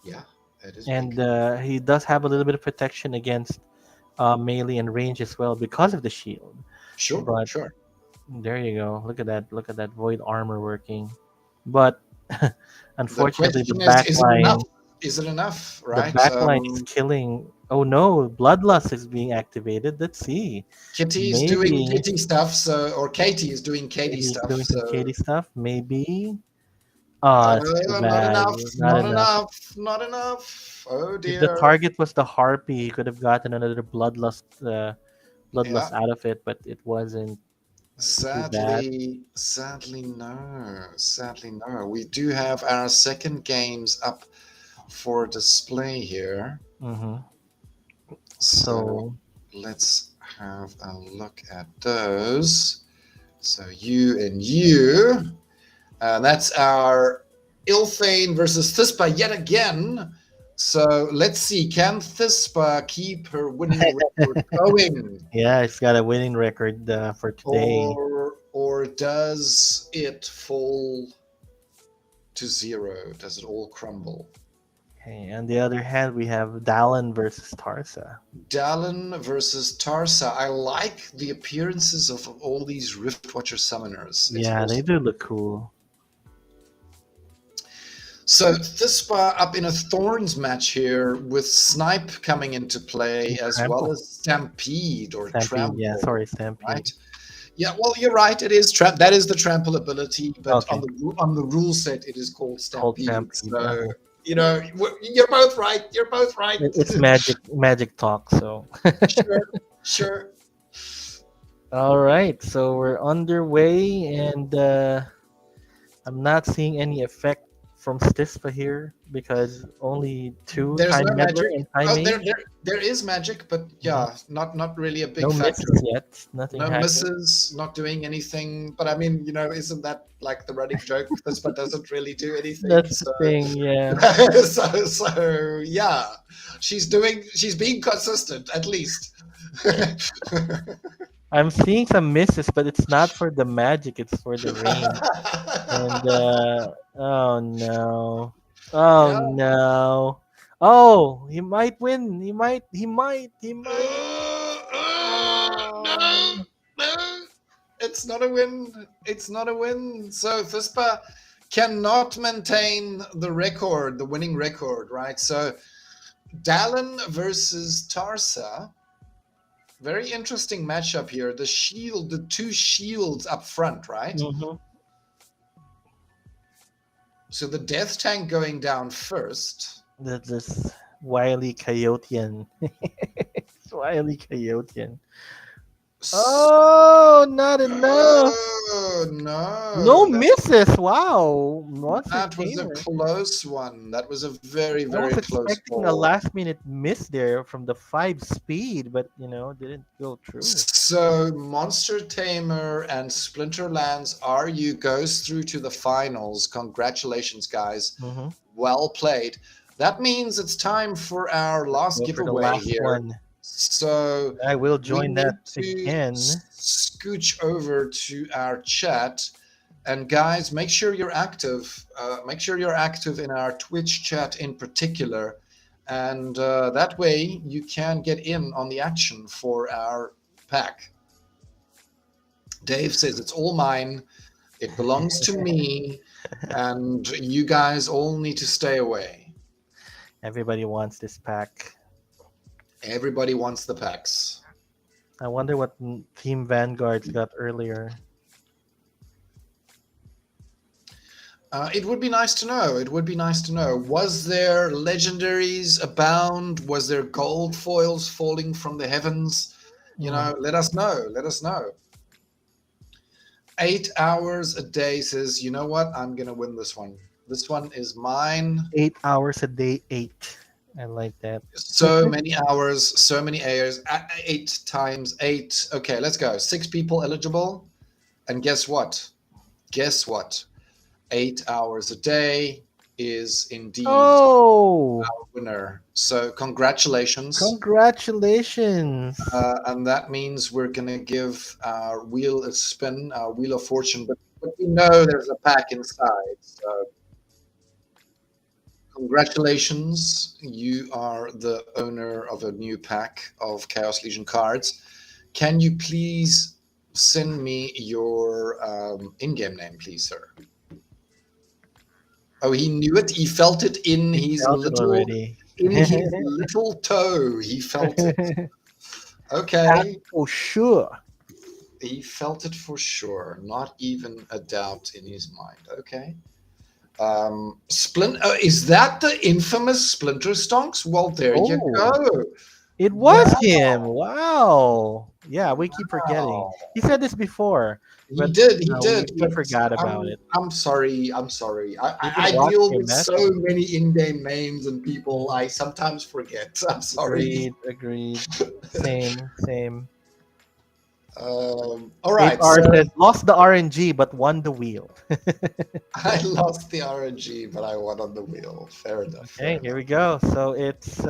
Yeah, it is And big. he does have a little bit of protection against melee and range as well because of the shield. Sure, But sure. there you go. Look at that. Look at that Void armor working. But The unfortunately, question is it enough? Is it enough, the right? backline is killing. Oh no, Bloodlust is being activated. Let's see. Kitty is doing Maybe Kitty stuff, so or Katie is doing Katie Katie's stuff, doing some so Katie stuff. Maybe. Ah, it's too not bad. enough, Not not enough. enough, not enough. Oh If the dear. target was the Harpy, he could have gotten another Yeah. bloodlust out of it, but it wasn't. Too bad. Sadly no. Sadly no. We do have our second games up for display here. Mm-hmm. So So let's have a look at those. So you and you. That's our Ilfane versus Thispa yet again. So let's see. Can Thispa keep her winning record going? yeah, it's got a winning record for today. Or does it fall to zero? Does it all crumble? Okay, on the other hand, we have Dallin versus Tarsa. Dallin versus Tarsa. I like the appearances of all these Riftwatcher summoners. It's Yeah, they awesome. do look cool. So Thispa up in a Thorns match here with Snipe coming into play as Trample. well as Stampede or Stampede, Trample. yeah, sorry, Stampede. Right? Yeah, well, you're right. It is that is the trample ability, but Okay. on the rule set, it is called Stampede. Stampede, So uh-huh. you're both right. You're both right. It's magic talk. So Sure. all right, so we're underway, and I'm not seeing any effect from Stispa here because only two There's time no meddler magic. and time Oh, mage. there is magic, but yeah, not really a big No factor. misses yet. Nothing No happening. misses, not doing anything. But I mean, isn't that like the running joke? Thispa doesn't really do anything. That's So, the thing, yeah. so yeah, she's being consistent at least. I'm seeing some misses, but it's not for the magic, it's for the rain. And oh no. Oh Yeah. no. Oh, he might win. He might. No, no, it's not a win. It's not a win. So Thispa cannot maintain the record, the winning record, right? So Dallin versus Tarsa. Very interesting matchup here. The two shields up front, right? Mm-hmm. So the death tank going down first. This Wily Coyotean. It's Wily Coyotean. Oh, not enough. Oh no! No misses. Wow. That was a close one. That was a very, I very was close expecting a call. last minute miss there from the 5 speed, but didn't go through. So Monster Tamer and Splinterlands RU goes through to the finals. Congratulations, guys. Mm-hmm. Well played. That means it's time for our last giveaway here. One. So I will join that again. Scooch over to our chat. And guys, make sure you're active. Make sure you're active in our Twitch chat in particular. And that way you can get in on the action for our pack. Dave says, it's all mine. It belongs to me. And you guys all need to stay away. Everybody wants this pack. Everybody wants the packs. I wonder what Team Vanguard's got earlier. It would be nice to know. It would be nice to know. Was there legendaries abound? Was there gold foils falling from the heavens? Mm. Let us know. Let us know. 8 hours a day says, you know what? I'm going to win this one. This one is mine. 8 hours a day, eight. I like that. So many hours, so many hours. 8 times 8. Okay, let's go. 6 people eligible. And guess what? Guess what? 8 hours a day is indeed Oh, winner. So congratulations. congratulations. And that means we're going to give our wheel a spin, our wheel of fortune. But we know there's a pack inside. So congratulations. You are the owner of a new pack of Chaos Legion cards. Can you please send me your in-game name, please, sir? Oh, he knew it. He felt it in You his felt it little already. in his little toe. He felt it. Okay. For sure. He felt it for sure. Not even a doubt in his mind. Okay. Is that the infamous Splinter Stonks? Well, there you Oh, go. it was Wow. him. Wow. Yeah, we keep forgetting. He said this before, He but did, he we, did, we but forgot about I'm it. I'm sorry, I'm sorry. I, We I can I watch deal your with match. so many in-game names and people. I sometimes forget. I'm sorry. Agreed, agreed. Same, same. All Ape right, R so says lost the RNG but won the wheel. I lost the RNG, but I won on the wheel. Fair enough. Fair Okay, here enough. we go. So it's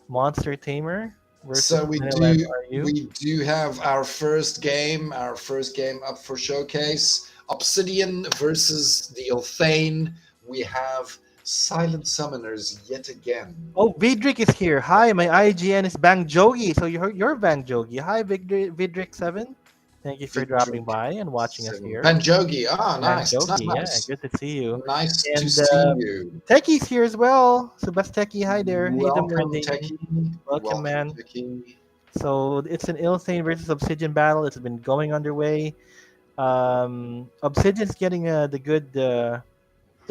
Monster Tamer versus So we Splinterlands do RU. we do have our first game up for showcase. Obsidian versus the Ilthane. We have Silent Summoners yet again. Oh, Vidrick is here. Hi, my IGN is Bang Jogi. So you're Bang Jogi. Hi, Vidrick7. Thank you for dropping Vidric by and watching us 7. here. Banjogi. Ah, Bang nice, nice, Jogi, yeah, nice. good to see you. Nice to And see you. Techie's here as well. Sebasteki, hi there. Hey, Damour and Welcome, Damien. Techie. Welcome, Welcome, man. Techie. So it's an Ilthane versus Obsidian battle. It's been going underway. Obsidian's getting the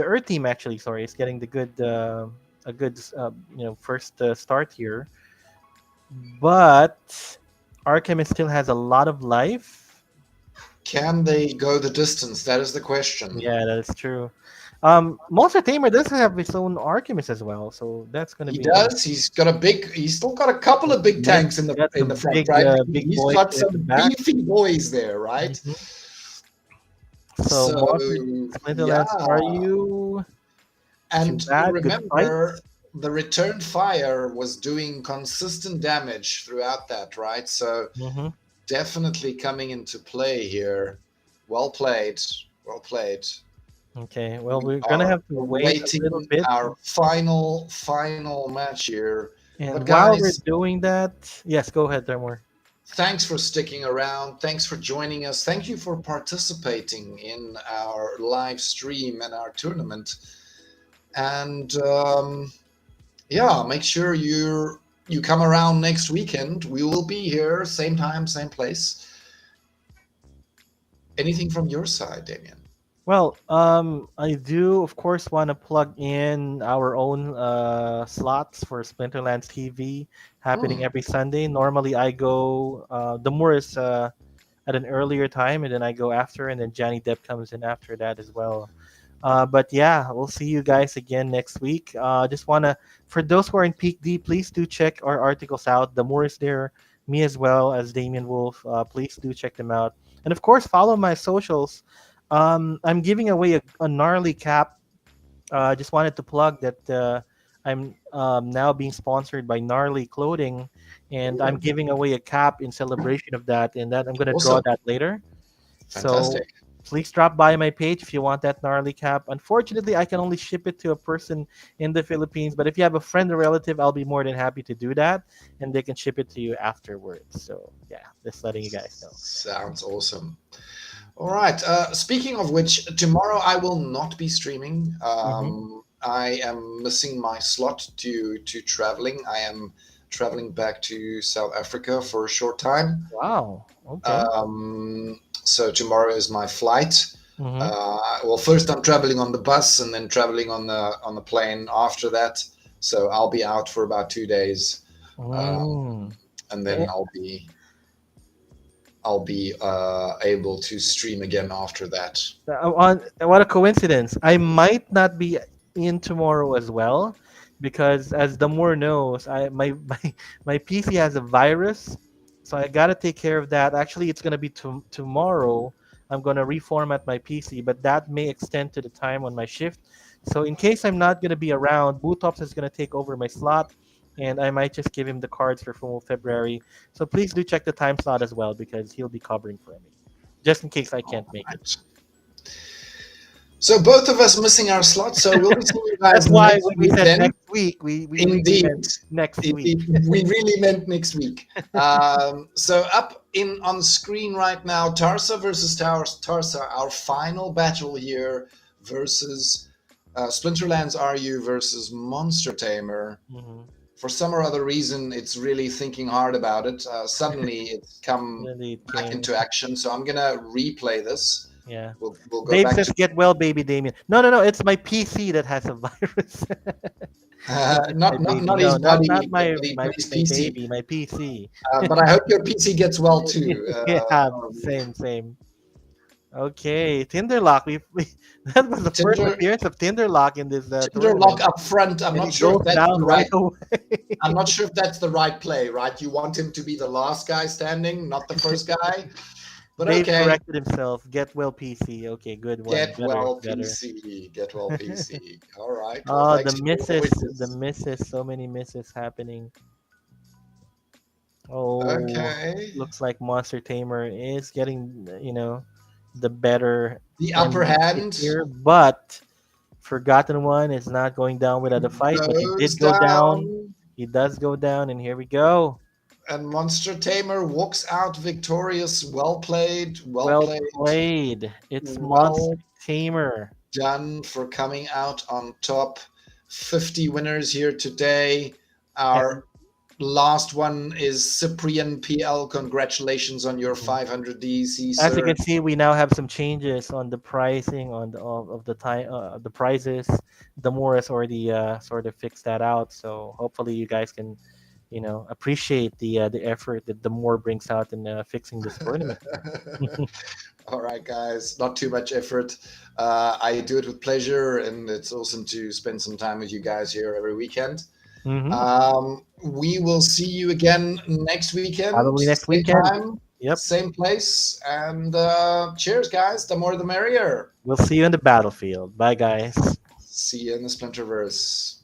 Earth team actually. Sorry, is getting the good a good first start here, but Archemist still has a lot of life. Can they go the distance? That is the question. Yeah, that is true. Monster Tamer does have its own Archemist as well, so that's going to He be interesting. does. He's still got a couple of big Yep, tanks in he got the some front, big right? big He's boys got at the some back. beefy boys there, right? Mhm. So So Monster Splinterlands, are yeah. you too And bad? Good fight. remember, the return fire was doing consistent damage throughout that, right? So Hmm. definitely coming into play here. Well played. Well played. Okay, well We we're gonna are have to wait a little awaiting bit. our final match here. But And while we're guys, doing that, yes, go ahead, Damour. thanks for sticking around. Thanks for joining us. Thank you for participating in our live stream and our tournament. And yeah, make sure you come around next weekend. We will be here, same time, same place. Anything from your side, Damien? Well, I do of course want to plug in our own slots for Splinterlands TV happening Hmm. every Sunday. Normally, I go. Damour is at an earlier time, and then I go after, and then Johnny Depp comes in after that as well. But yeah, we'll see you guys again next week. Just wanna, for those who are in Peak D, please do check our articles out. Damour is there, me as well as Damien Wolf. Please do check them out, and of course follow my socials. I'm giving away a gnarly cap. I just wanted to plug that I'm now being sponsored by Gnarly Clothing, and I'm Ooh, giving away a cap in celebration of that, and that I'm gonna draw awesome. that later. So Fantastic. please drop by my page if you want that gnarly cap. Unfortunately, I can only ship it to a person in the Philippines, but if you have a friend or relative, I'll be more than happy to do that, and they can ship it to you afterwards. So yeah, just letting you guys know. Sounds awesome. All right. Speaking of which, tomorrow I will not be streaming. Hmm. I am missing my slot due to traveling. I am traveling back to South Africa for a short time. Wow. Okay. So tomorrow is my flight. Mm-hmm. Well, first I'm traveling on the bus and then traveling on the plane after that. So I'll be out for about 2 days, Mm. and then Eh, I'll be able to stream again after that. what a coincidence. I might not be in tomorrow as well because as Damour knows, my PC has a virus, so I gotta take care of that. Actually, it's gonna be tomorrow. I'm gonna reformat my PC, but that may extend to the time on my shift. So in case I'm not gonna be around, Bootops is gonna take over my slot, and I might just give him the cards for full February. So please do check the time slot as well because he'll be covering for me, just in case I can't make it. Right. So both of us missing our slots. So we'll be seeing you That's guys why next when we week said then. next week, we really Indeed. meant next week. Indeed. We really meant next week. So up in on screen right now, Tarsa versus Tarsa, our final battle here versus Splinterlands RU versus Monster Tamer. Hmm. For some or other reason, it's really thinking hard about it. Suddenly, it's come Really it back came. into action. So I'm gonna replay this. Yeah. We'll go Dave back says, to "Get well, baby Damien." No, no, no. It's my PC that has a virus. It's my baby. not No, his not body, my but his my PC. baby, my PC. But I hope your PC gets well too. Yeah, same. Okay, Tinderlock. We that was the first Tinder, appearance of Tinderlock in this Tinder lock tournament, up front. I'm and not it sure goes if that's down the right right. away. I'm not sure if that's the right play. Right, you want him to be the last guy standing, not the first guy. But Dave okay, corrected himself. Get well, PC. Okay, good one. get Better, well better. PC, get well PC. All right. Well, Oh, thanks to your the voices. misses. So many misses happening. Oh, Okay. looks like Monster Tamer is getting, the better The end upper of the stick hand here, but Forgotten One is not going down without a fight, but he goes did go down. down, He does go down, and here we go. and Monster Tamer walks out victorious. Well played. Well Well played. played. It's Monster Well Tamer. done for coming out on top. 50 winners here today. And Our last one is Cyprian PL. Congratulations on your mhm. 500 DEC, As you sir. can see, we now have some changes on the pricing on of the time the prizes. The more has already sort of fixed that out, so hopefully you guys can, appreciate the effort that the more brings out in fixing this tournament. All right, guys, not too much effort. I do it with pleasure, and it's awesome to spend some time with you guys here every weekend. Hmm. We will see you again next weekend, Probably next same weekend. time, Yep. same place. And cheers, guys. The more the merrier. We'll see you in the battlefield. Bye, guys. See you in the Splinterverse.